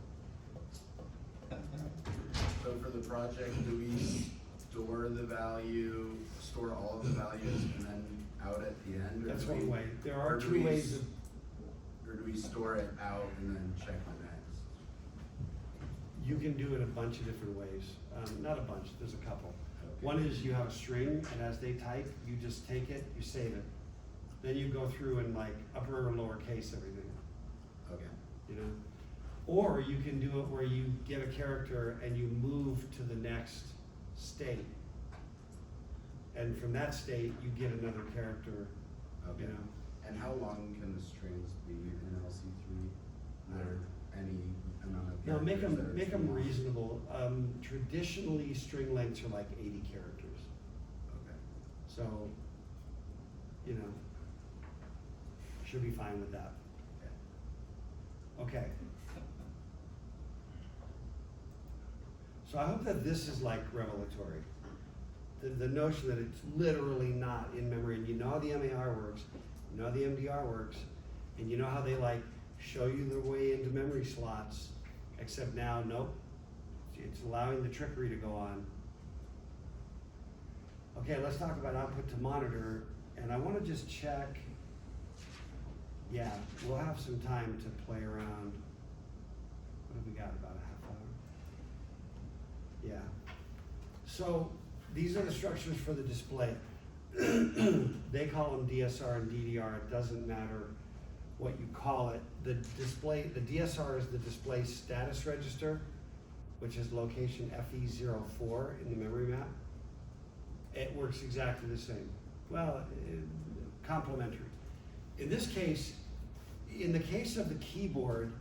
So for the project, do we store all of the values and then out at the end? Or That's do we- one way. There or are do 2 we ways s- of, Or do we store it out and then check the next? you can do it a bunch of different ways. Not a bunch, there's a couple. Okay. One is you have a string, and as they type, you just take it, you save it. Then you go through and like upper or lowercase everything, Okay. you know? Or you can do it where you get a character and you move to the next state. And from that state, you get another character, Okay. you know? And how long can the strings be in LC3? Are there any amount of Now, make characters that are them too long? reasonable. Traditionally, string lengths are like 80 characters. Okay. So, you know, should be fine with that. Okay. Okay. So I hope that this is like revelatory. The notion that it's literally not in memory, and you know how the MAR works, you know how the MDR works, and you know how they like show you the way into memory slots, except now, nope. It's allowing the trickery to go on. Okay, let's talk about output to monitor, and I wanna just check Yeah, we'll have some time to play around. What have we got, about a half hour? Yeah. So these are the structures for the display. They call them DSR and DDR, it doesn't matter what you call it. The DSR is the display status register, which is location FE04 in the memory map. It works exactly the same. Well, complementary. In this case, in the case of the keyboard,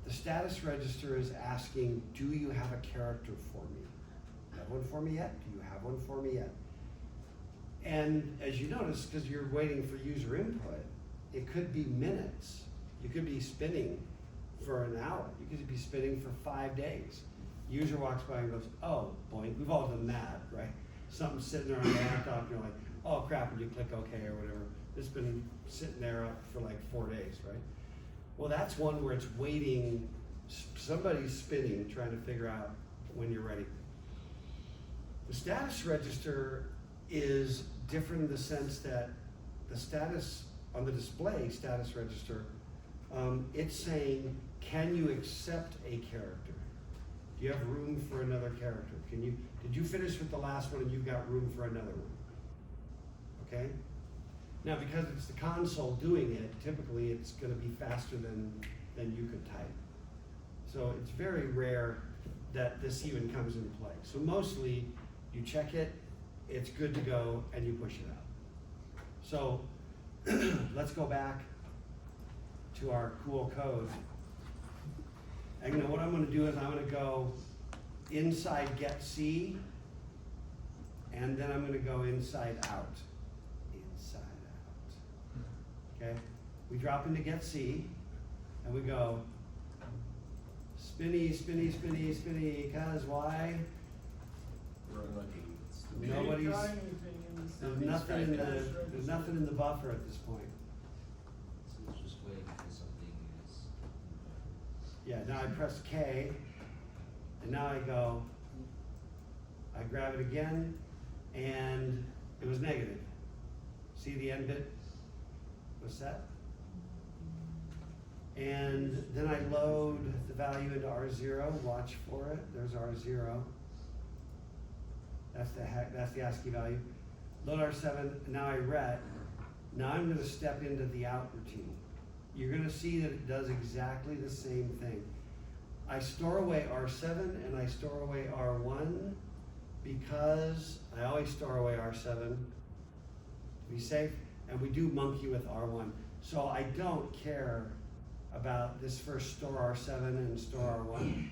the status register is asking, do you have a character for me? You have one for me yet? Do you have one for me yet? And as you notice, because you're waiting for user input, it could be minutes. You could be spinning for an hour. You could be spinning for 5 days. User walks by and goes, oh, boink. We've all done that, right? Something's sitting there on the laptop and you're like, oh crap, and you click OK or whatever. It's been sitting there up for like 4 days, right? Well, that's one where it's waiting, somebody's spinning, trying to figure out when you're ready. The status register is different in the sense that the status on the display status register, it's saying, can you accept a character? Do you have room for another character? Did you finish with the last one and you've got room for another one? Okay? Now, because it's the console doing it, typically it's going to be faster than you could type. So it's very rare that this even comes into play. So mostly you check it, it's good to go, and you push it out. So let's go back to our cool code. And you know what I'm going to do is I'm going to go inside get C, and then I'm going to go inside out. Inside out. Okay? We drop into get C, and we go spinny, spinny, spinny, spinny, cause why? We're looking. Nobody's, Try anything in the there's nothing in the buffer at this point. So it's just waiting for something is. Yeah, now I press K, and now I go, I grab it again, and it was negative. See the end bit was set? And then I load the value into R0, watch for it, there's R0. That's the ASCII value. Load R7, now I ret. Now I'm gonna step into the out routine. You're gonna see that it does exactly the same thing. I store away R7 and I store away R1 because I always store away R7 to be safe, and we do monkey with R1. So I don't care about this first store R7 and store R1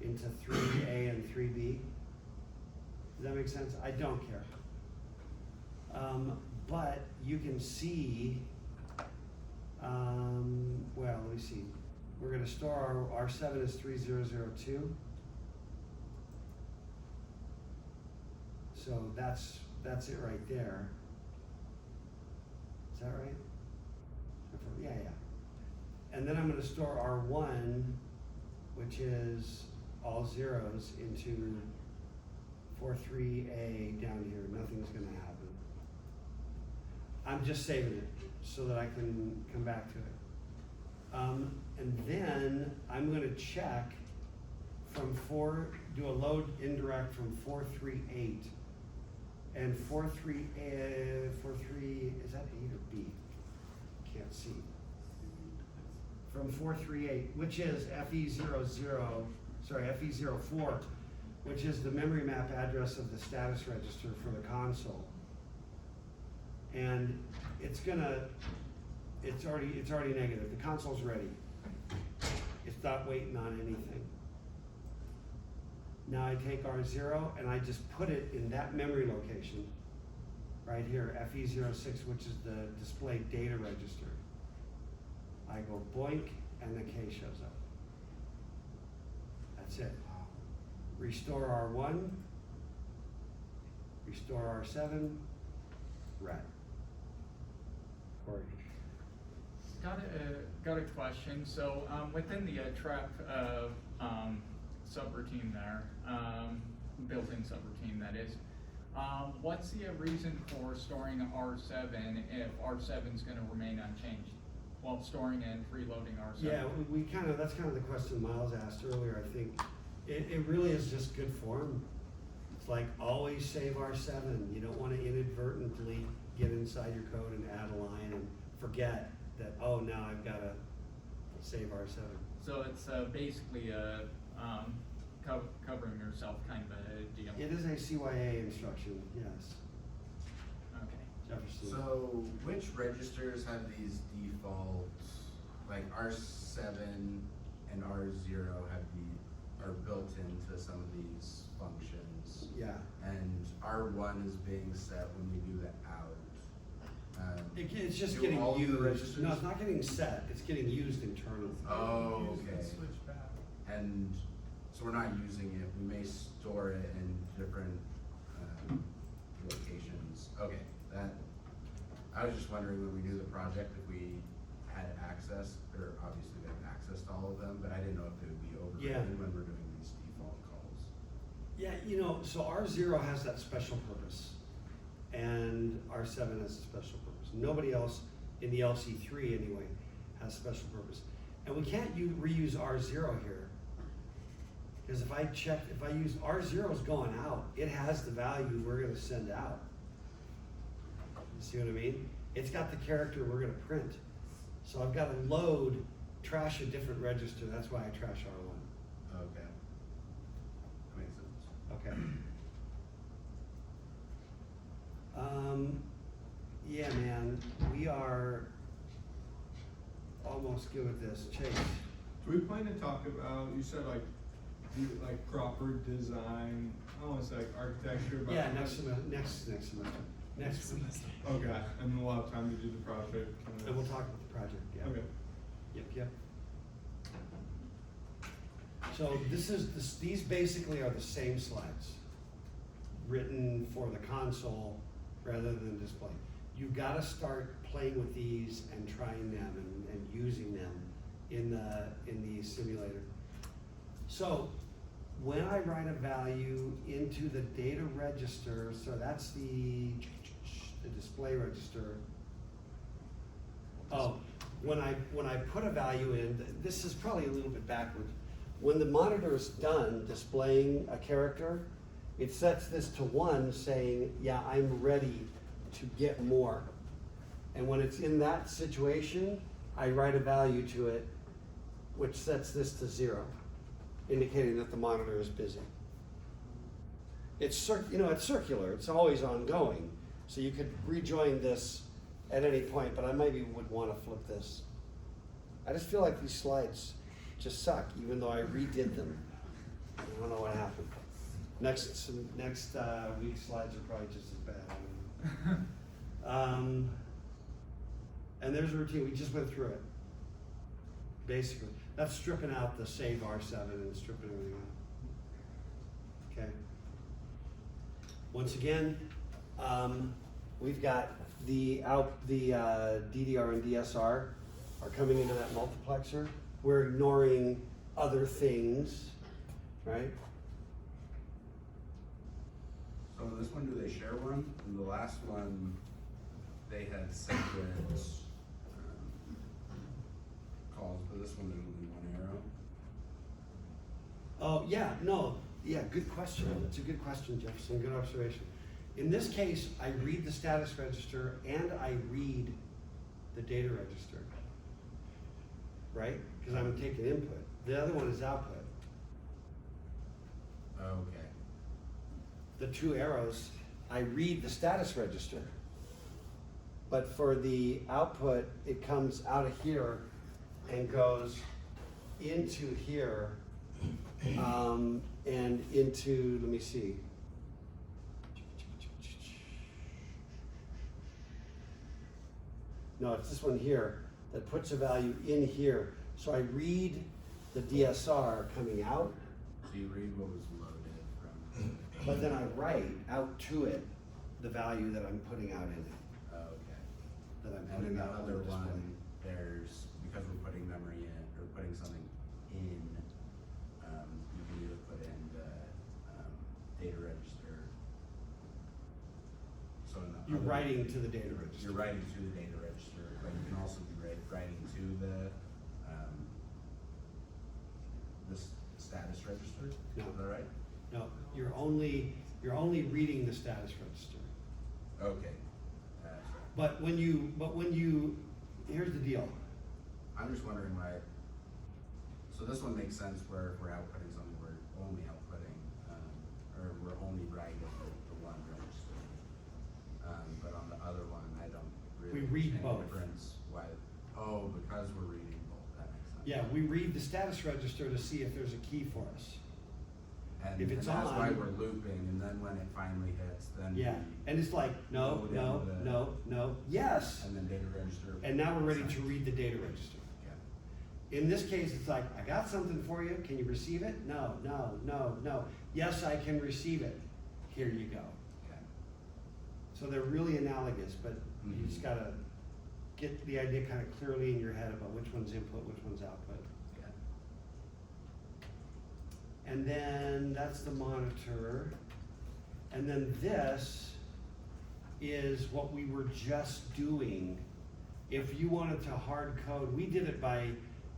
into 3A and 3B. Does that make sense? I don't care. But you can see, well, let me see. We're gonna store our R7 as 3002. So that's it right there. Is that right? Yeah. And then I'm gonna store R1, which is all zeros, into 43A down here. Nothing's gonna happen. I'm just saving it so that I can come back to it. And then I'm gonna check from do a load indirect from 438. And 43, is that A or B? Can't see. From 438, which is FE04, which is the memory map address of the status register for the console. And it's already negative. The console's ready. It's not waiting on anything. Now I take R0 and I just put it in that memory location right here, FE06, which is the display data register. I go boink and the K shows up. That's it. Restore R1, restore R7, ret. Corey. Got a question. So within the trap subroutine there, built-in subroutine that is, what's the reason for storing R7 if R7 is going to remain unchanged? while storing and freeloading R7. Yeah, we kind of, that's kind of the question Miles asked earlier, I think. It really is just good form. It's like always save R7. You don't want to inadvertently get inside your code and add a line and forget that, oh, now I've got to save R7. So it's basically covering yourself kind of a deal. It is a CYA instruction, yes. Okay. Jefferson. So which registers have these default, like R7 and R0 are built into some of these functions? Yeah. And R1 is being set when we do the out. It's just do getting all of the used. registers? No, it's not getting set. It's getting used internally. Oh, Use and okay. switch back. And so we're not using it, we may store it in different locations. Okay, I was just wondering when we do the project if we had access, or obviously we have access to all of them, but I didn't know if it would be overridden when we're doing these default calls. Yeah, so R0 has that special purpose, and R7 has a special purpose. Nobody else in the LC3 anyway has special purpose. And we can't reuse R0 here, because if I use R0 is going out, it has the value we're gonna send out. You see what I mean? It's got the character we're gonna print. So I've got to trash a different register. That's why I trash R1. Okay. That makes sense. Okay. Yeah, man, we are almost good with this. Chase. Do we plan to talk about, you said like proper design, I don't want to say like architecture, but. Yeah, next semester. Next week. Okay, and then we'll have time to do the project. And we'll talk about the project, yeah. Okay. Yep. So these basically are the same slides, written for the console rather than display. You've got to start playing with these and trying them and using them in the simulator. So when I write a value into the data register, so that's the display register. Oh, when I put a value in, this is probably a little bit backwards. When the monitor is done displaying a character, it sets this to 1 saying, yeah, I'm ready to get more. And when it's in that situation, I write a value to it, which sets this to 0, indicating that the monitor is busy. It's circular, it's always ongoing. So you could rejoin this at any point, but I maybe would want to flip this. I just feel like these slides just suck, even though I redid them. I don't know what happened. Next week's slides are probably just as bad. I don't know. And there's a routine, we just went through it. Basically, that's stripping out the save R7 and stripping everything out. Okay. Once again, we've got the DDR and DSR are coming into that multiplexer. We're ignoring other things, right? So in this one, do they share one? In the last one, they had separate calls, but this one there's only 1 arrow. Oh, yeah, no, yeah, good question. That's a good question, Jefferson, good observation. In this case, I read the status register and I read the data register, right? Because I'm taking input. The other one is output. Okay. The 2 arrows, I read the status register. But for the output, it comes out of here and goes into here and into, let me see. No, it's this one here that puts a value in here. So I read the DSR coming out, So you read what was loaded from. but then I write out to it the value that I'm putting out in it. Okay. That I'm And then putting the out on other the display. one, there's, because we're putting memory in, or putting something in, you can either put in the data register. So in the You're other- writing to the data register. You're writing to the data register, but you can also be writing to the status register. No. Is that right? No, you're only reading the status register. Okay. But when you, here's the deal. I'm just wondering why. So this one makes sense where if we're outputting something, we're only outputting, or we're only writing the one register. But on the other one, I don't really We read understand the both. difference. Why? Oh, because we're reading both. That makes sense. Yeah, we read the status register to see if there's a key for us. And, If it's and that's why on- we're looping, and then when it finally hits, then Yeah, and it's like, no, Go no, down to the- no, yes. and then data register. And now we're ready to read the data register. Yeah. In this case, it's like, I got something for you, can you receive it? No, no, no, no. Yes, I can receive it. Here you go. Okay. So they're really analogous, but you just Mhm. gotta get the idea kind of clearly in your head about which one's input, which one's output. Yeah. And then that's the monitor. And then this is what we were just doing. If you wanted to hard code, we did it by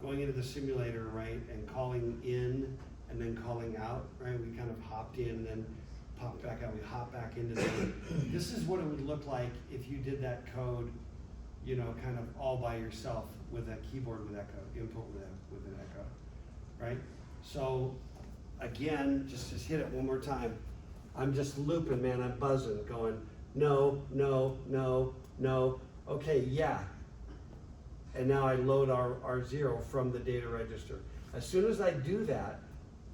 going into the simulator, right, and calling in and then calling out, right? We kind of hopped in and then popped back out. We hopped back into the. This is what it would look like if you did that code, you know, kind of all by yourself with a keyboard with echo, input with an echo, right? So again, just hit it one more time. I'm just looping, man. I'm buzzing, going, no, no, no, no. Okay, yeah. And now I load our zero from the data register. As soon as I do that,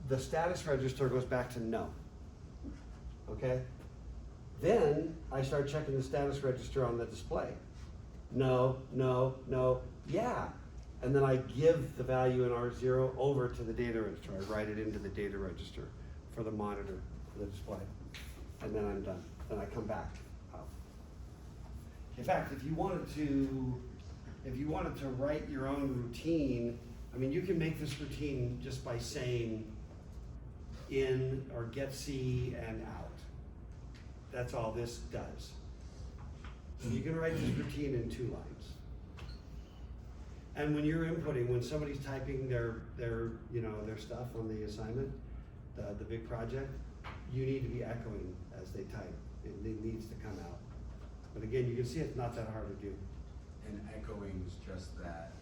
the status register goes back to no. Okay? Then I start checking the status register on the display. No, no, no, yeah. And then I give the value in R0 over to the data register. I write it into the data register for the monitor, for the display. And then I'm done. Then I come back out. In fact, if you wanted to write your own routine, I mean, you can make this routine just by saying in or get C and out. That's all this does. So you can write this routine in 2 lines. And when you're inputting, when somebody's typing their stuff on the assignment, the big project, you need to be echoing as they type. It needs to come out. But again, you can see it's not that hard to do. And echoing is just that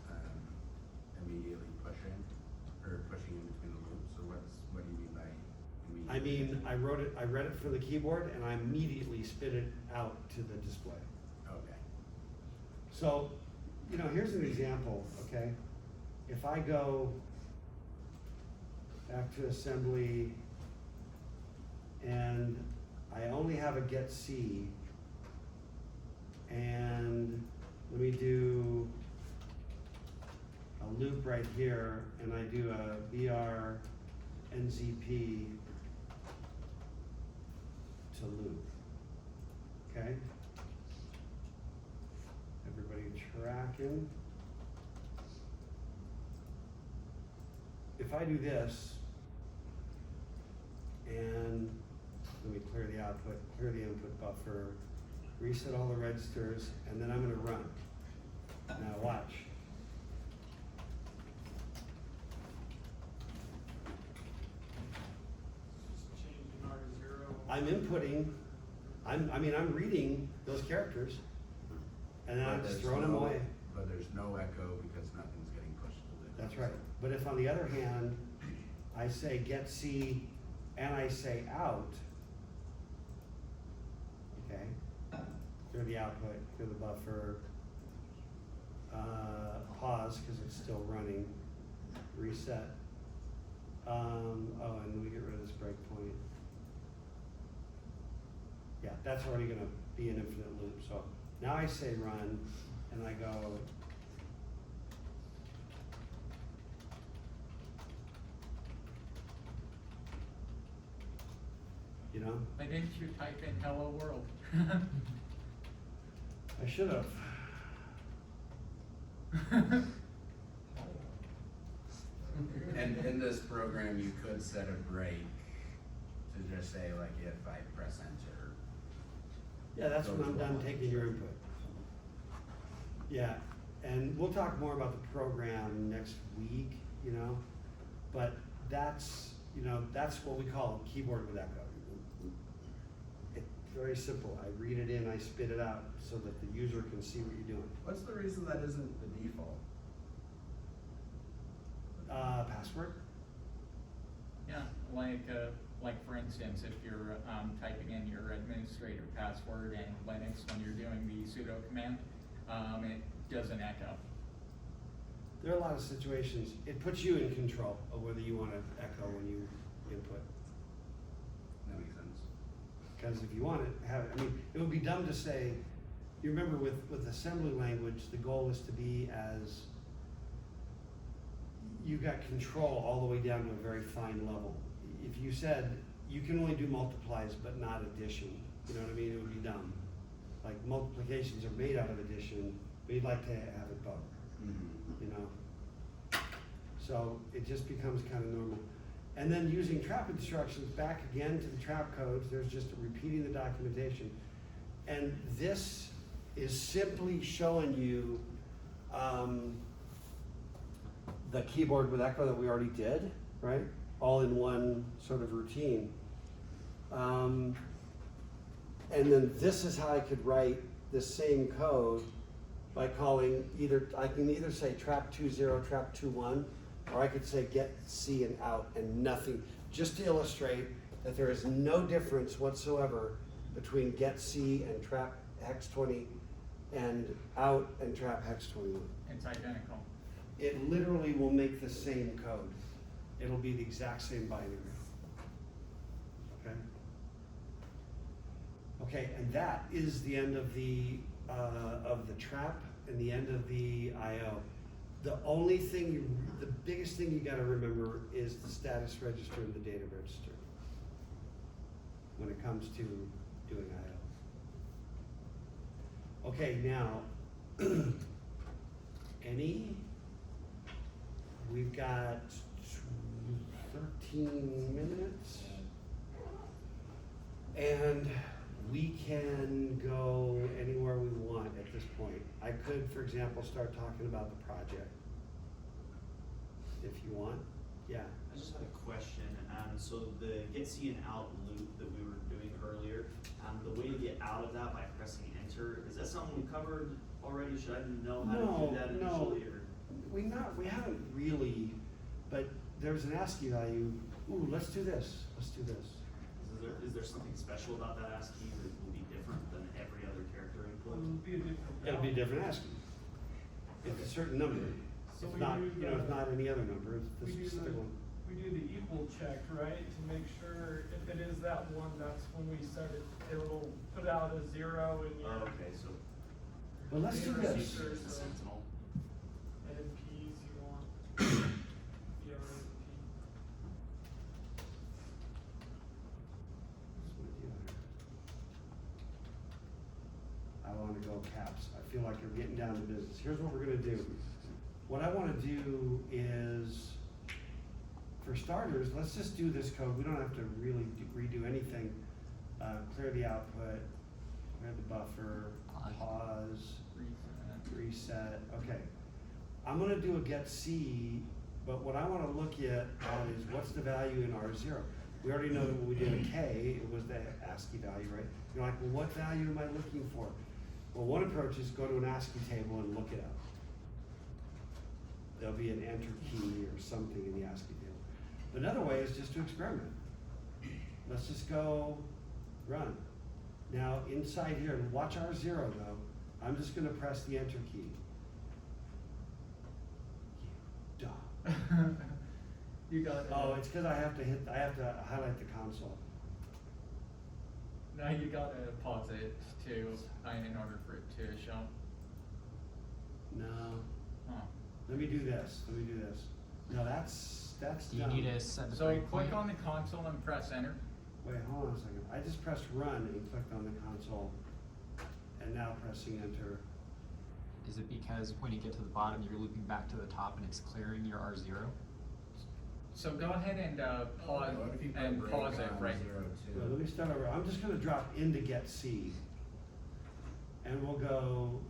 immediately pushing in between the loops. So what do you mean by immediately? I mean, I read it from the keyboard and I immediately spit it out to the display. Okay. So, here's an example, okay? If I go back to assembly and I only have a get C, and let me do a loop right here, and I do a BR NZP to loop, okay? Everybody tracking? If I do this, and let me clear the output, clear the input buffer, reset all the registers, and then I'm gonna run. Now watch. Just changing R0. I'm inputting, I'm reading those characters, and then I'm But just there's throwing them no- away. But there's no echo because nothing's getting pushed to the. That's right. But if on the other hand, I say get C and I say out, okay, clear the output, clear the buffer, pause because it's still running, reset. And then we get rid of this breakpoint. Yeah, that's already gonna be an infinite loop. So now I say run and I go, Why didn't you type in hello world? I should have. And in this program, you could set a break to just say like if I press enter. Yeah, that's when I'm done taking your input. Yeah, and we'll talk more about the program next week, you know, but that's, you know, that's what we call keyboard with echo. It's very simple. I read it in, I spit it out so that the user can see what you're doing. What's the reason that isn't the default? Password? Yeah, like for instance, if you're typing in your administrator password in Linux when you're doing the sudo command, it doesn't echo. There are a lot of situations, it puts you in control of whether you want to echo when you input. That makes sense. Because if you want it, have it. I mean, it would be dumb to say, you remember with assembly language, the goal is to be as, you've got control all the way down to a very fine level. If you said, you can only do multiplies but not addition, you know what I mean? It would be dumb. Like multiplications are made out of addition, but you'd like to have it both, you know? So it just becomes kind of normal. And then using trap instructions back again to the trap codes, there's just repeating the documentation. And this is simply showing you the keyboard with echo that we already did, right? All in one sort of routine. And then this is how I could write the same code by calling I can either say trap 2.0, trap 2.1, or I could say get C and out and nothing, just to illustrate that there is no difference whatsoever between get C and trap hex 20 and out and trap hex 21. It's identical. It literally will make the same code. It'll be the exact same binary. Okay? Okay, and that is the end of the trap and the end of the I/O. The only thing, the biggest thing you gotta remember is the status register and the data register when it comes to doing I/O. Okay, now, we've got 13 minutes. And we can go anywhere we want at this point. I could, for example, start talking about the project. If you want, yeah. I just had a question. So the get C and out loop that we were doing earlier, the way to get out of that by pressing enter, is that something we covered already? Should I know how to do that initially? Or? We haven't really, but there's an ASCII value. Ooh, let's do this. Let's do this. Is there something special about that ASCII that will be different than every other character input? It'll be a different ASCII. It's a certain number. So It's we not, do you know, it's not any other number. It's we the do specific one. We do the equal check, right, to make sure if it is that one, that's when we set it, it'll put out a 0 in your. Oh, okay, so. Well, let's do data this. register, The so Sentinel. NPs you want. Yeah, I want to go caps. I feel like I'm getting down to business. Here's what we're gonna do. What I want to do is, for starters, let's just do this code. We don't have to really redo anything. Clear the output, clear the buffer, pause, reset. Okay. I'm gonna do a get C, but what I want to look at is what's the value in R0. We already know that when we did a K, it was the ASCII value, right? You're like, well, what value am I looking for? Well, one approach is go to an ASCII table and look it up. There'll be an enter key or something in the ASCII table. Another way is just to experiment. Let's just go run. Now inside here, watch R0 though. I'm just gonna press the enter key. Duh. You got it. Oh, it's because I have to highlight the console. Now you gotta pause it to, in order for it to show. No. Huh. Let me do this. No, that's Do you dumb. need to set the So click breakpoint? on the console and press enter. Wait, hold on a second. I just pressed run and clicked on the console, and now pressing enter. Is it because when you get to the bottom, you're looping back to the top and it's clearing your R0? So go ahead and pause What if you put and break pause it on right. 0, 2? So let me start over. I'm just gonna drop into get C. and we'll go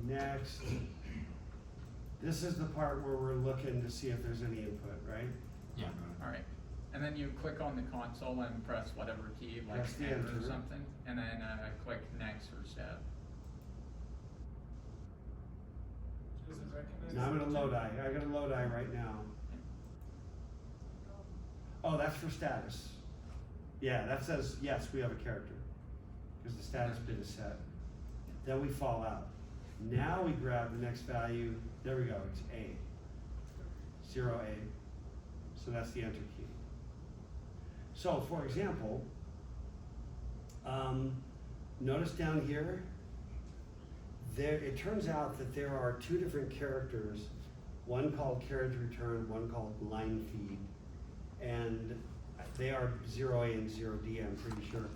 next. This is the part where we're looking to see if there's any input, right? Yeah. Alright, and then you click on the console and press whatever key, like Press the enter or enter. something, and then click next or step. Does it recognize? Now I'm gonna load eye. I got a load eye right now. Oh, that's for status. Yeah, that says, yes, we have a character, because the status bit is set. Then we fall out. Now we grab the next value, there we go, it's A. 0A. So that's the enter key. So for example, notice down here, it turns out that there are two different characters, one called carriage return, one called line feed. And they are 0A and 0D, I'm pretty sure.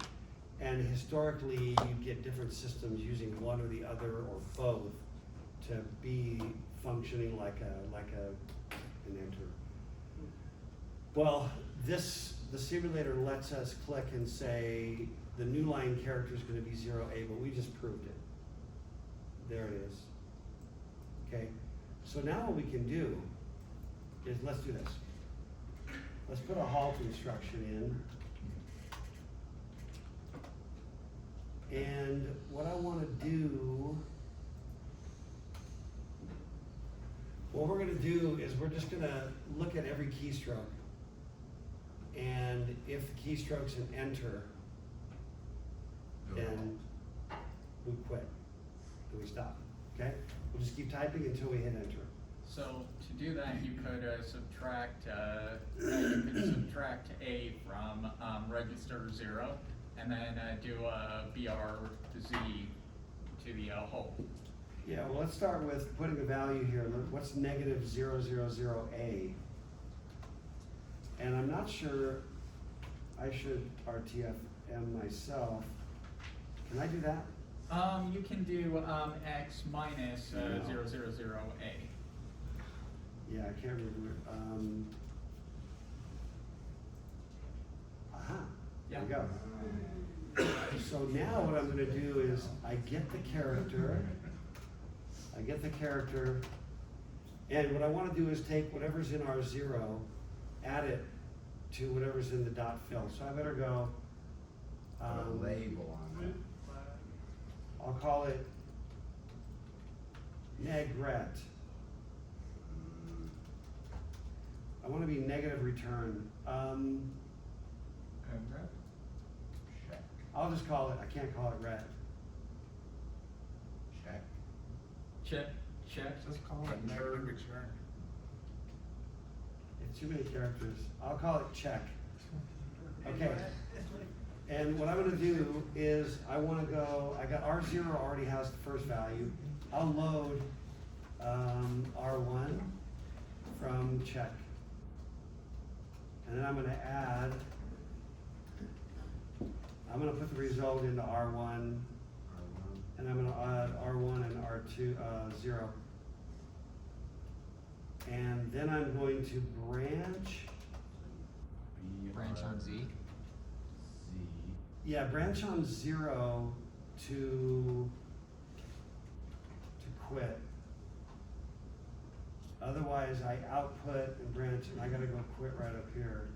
And historically, you get different systems using one or the other or both to be functioning like an enter. Well, the simulator lets us click and say the new line character is going to be 0A, but we just proved it. There it is. Okay, so now what we can do is, let's do this. Let's put a halt instruction in. And what I want to do, what we're going to do is we're just going to look at every keystroke. And if the keystroke's an enter, then we quit. Then we stop. Okay? We'll just keep typing until we hit enter. So to do that, you could subtract A from register 0, and then do a BR to Z to the whole. Yeah, well, let's start with putting a value here. What's negative 000A? And I'm not sure I should RTFM myself. Can I do that? You can do X minus No. 000A. Yeah, I can't remember. Aha, there we go. So now what I'm gonna do is I get the character, and what I wanna do is take whatever's in our 0, add it to whatever's in the dot fill. So I better go, Put a label on it. I'll call it negret. I want to be negative return. Check. I'll just call it, I can't call it ret. Check. Check. Just call it negative return. It's too many characters. I'll call it check. Okay. And what I'm going to do is I want to go, I got R0 already has the first value. I'll load R1 from check. And then I'm going to add, I'm going to put the result into R1, and I'm going to add R1 and R2, 0. And then I'm going to branch. Branch on Z. Z. Yeah, branch on 0 to quit. Otherwise, I output and branch, and I gotta go quit right up here.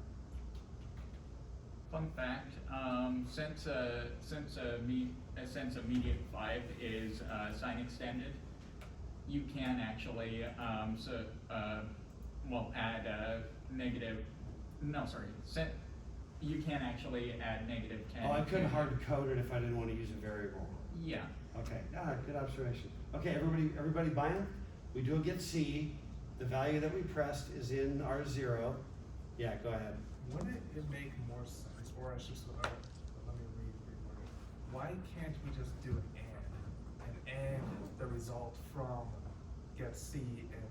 Fun fact, since immediate 5 is sign extended, you can actually add you can actually add negative 10. Oh, I couldn't hard code it if I didn't want to use a variable. Yeah. Okay, good observation. Okay, everybody buying? We do a get C. The value that we pressed is in R0. Yeah, go ahead. Wouldn't it make more sense, or it's just, let me reword it. Why can't we just do an and the result from get C and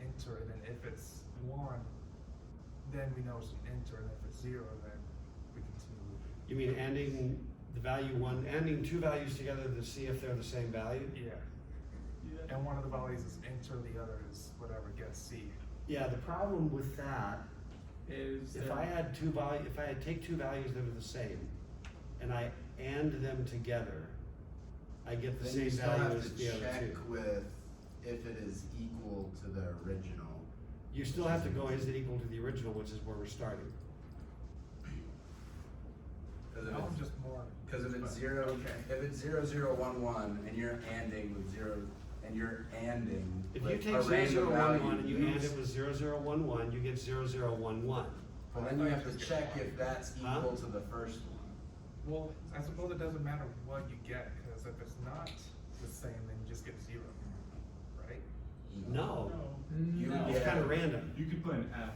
enter, and then if it's 1, then we know it's an enter, and if it's 0, then we continue. You mean ending the value 1, ending 2 values together to see if they're the same value? Yeah. And one of the values is enter, the other is whatever gets C. Yeah, the problem with that Is if I had take 2 values that are the same, and I AND them together, I get the Then same you still value have as to the other check two. with if it is equal to the original. You still have to go, is it equal to the original, which is where we're starting? Cause if I'm it's, just more. cause if it's zero, if it's 0011 and you're anding with zero, and you're anding If you with take a zero random zero one value, one and you add it with 0011, you get 0011. well, then you have to check if that's Huh? equal to the first one. Well, I suppose it doesn't matter what you get, because if it's not the same, then you just get 0, right? No, You No. it's get- kind of random. You could put an F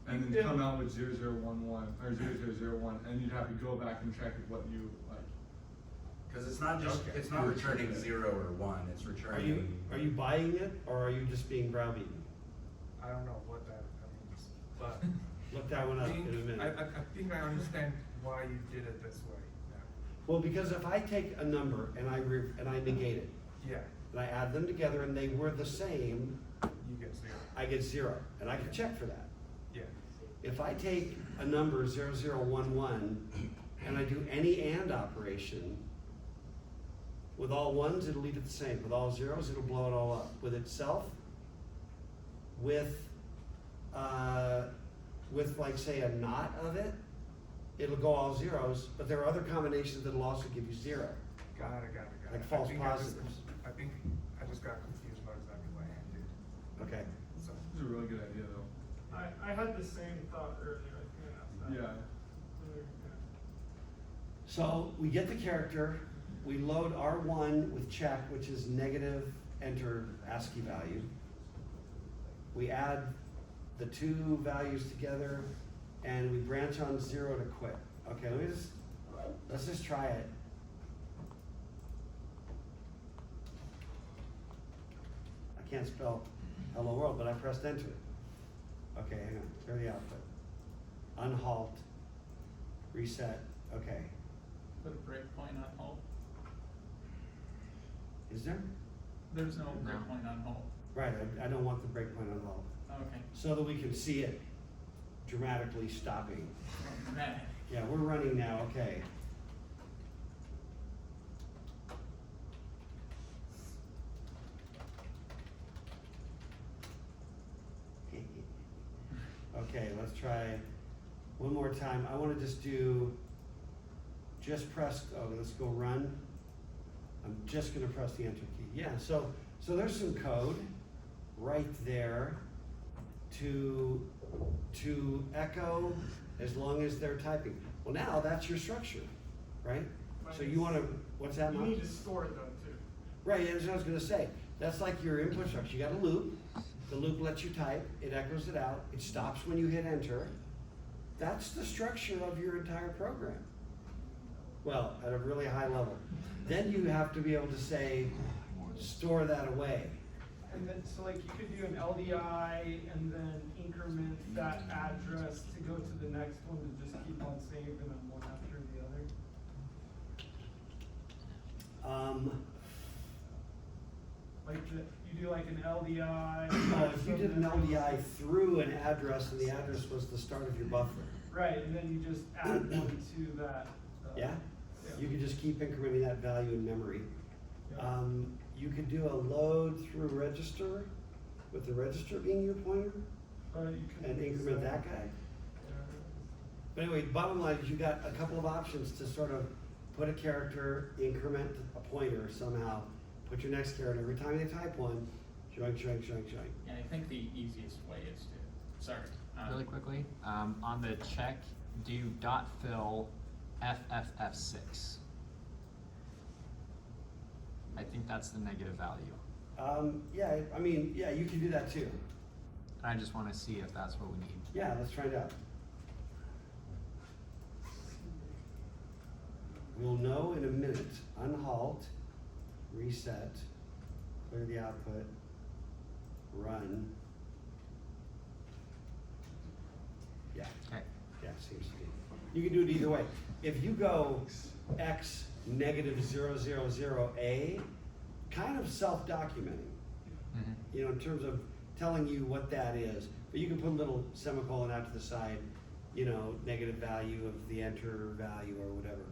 and then come out with 0011 or 0001, and you'd have to go back and check what you like. Cause it's not just, Okay. it's not returning 0 or 1, it's returning. Are you buying it, or are you just being browbeaten? I don't know what that means, but. Look that one up in a minute. I think I understand why you did it this way now. Well, because if I take a number and I negate it, Yeah, and I add them together and they were the same, you get 0. I get 0, and I can check for that. Yeah. If I take a number 0011 and I do any AND operation, with all ones, it'll leave it the same. With all zeros, it'll blow it all up. With itself, with like say a knot of it, it'll go all zeros, but there are other combinations that'll also give you 0. Got it. Like false I positives. think I just got confused about exactly what I did. Okay. So, This is a really good idea though. I had the same thought earlier, I think I asked that. Yeah. So we get the character, we load R1 with check, which is negative enter ASCII value. We add the two values together and we branch on 0 to quit. Okay, let's just try it. I can't spell hello world, but I pressed enter. Okay, hang on, clear the output. Unhalt, reset, okay. Put a breakpoint on hold. Is there? There's no breakpoint on hold. Right, I don't want the breakpoint on hold. Okay. So that we can see it dramatically stopping. Dramatic. Yeah, we're running now, okay. Okay, let's try one more time. I wanna just press, let's go run. I'm just gonna press the enter key. Yeah, so there's some code right there to echo as long as they're typing. Well, now that's your structure, right? So you wanna, what's that, You Mom? need to store it though too. Right, that's what I was gonna say. That's like your input structure. You got a loop. The loop lets you type, it echoes it out, it stops when you hit enter. That's the structure of your entire program. Well, at a really high level. Then you have to be able to say, store that away. And then, so like you could do an LDI and then increment that address to go to the next one to just keep on saving them one after the other. Like you do like an LDI. Oh, if you did an LDI through an address and the address was the start of your buffer. Right, and then you just add one to that. Yeah? You could just keep incrementing that value in memory. Yeah. You could do a load through register, with the register being your pointer, You could and use increment that guy. Yeah. But anyway, bottom line is you got a couple of options to sort of put a character, increment a pointer somehow, put your next character, every time they type one, joink. And I think the easiest way is to, sorry. Really quickly, on the check, do dot fill FFF6. I think that's the negative value. Yeah, I mean, yeah, you can do that too. I just wanna see if that's what we need. Yeah, let's try it out. We'll know in a minute. Unhalt, reset, clear the output, run. Yeah, Okay. yeah, seems to be. You can do it either way. If you go X -000A, kind of self-documenting, you know, in terms of telling you what that is. But you can put a little semicolon out to the side, you know, negative value of the enter value or whatever.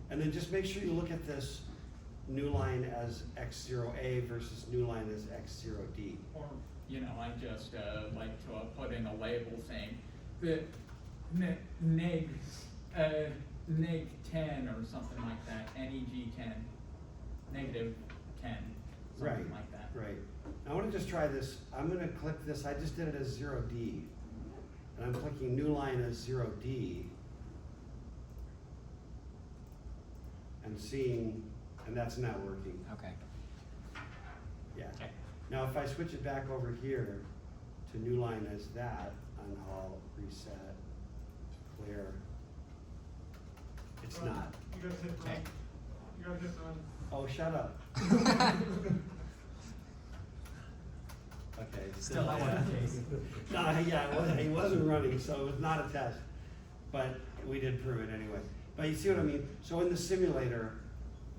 And then just make sure you look at this new line as x0a versus new line as x0d. Or, you know, I just like to put in a label saying that neg 10 or something like that, neg 10, negative 10, something Right, like that. right. I want to just try this. I'm going to click this. I just did it as 0D. And I'm clicking new line as 0D. And seeing, and that's not working. Okay. Yeah. Okay. Now if I switch it back over here to new line as that, and I'll reset, clear. It's not. You gotta hit run. Okay. You gotta hit run. Oh, shut up. Okay. Still not one case. No, yeah, he wasn't running, so it was not a test. But we did prove it anyway. But you see what I mean? So in the simulator,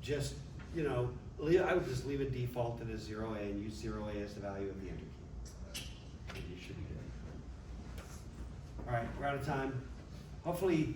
just, you know, I would just leave it defaulted as 0A and use 0A as the value of the enter key. And you should be good. All right, we're out of time. Hopefully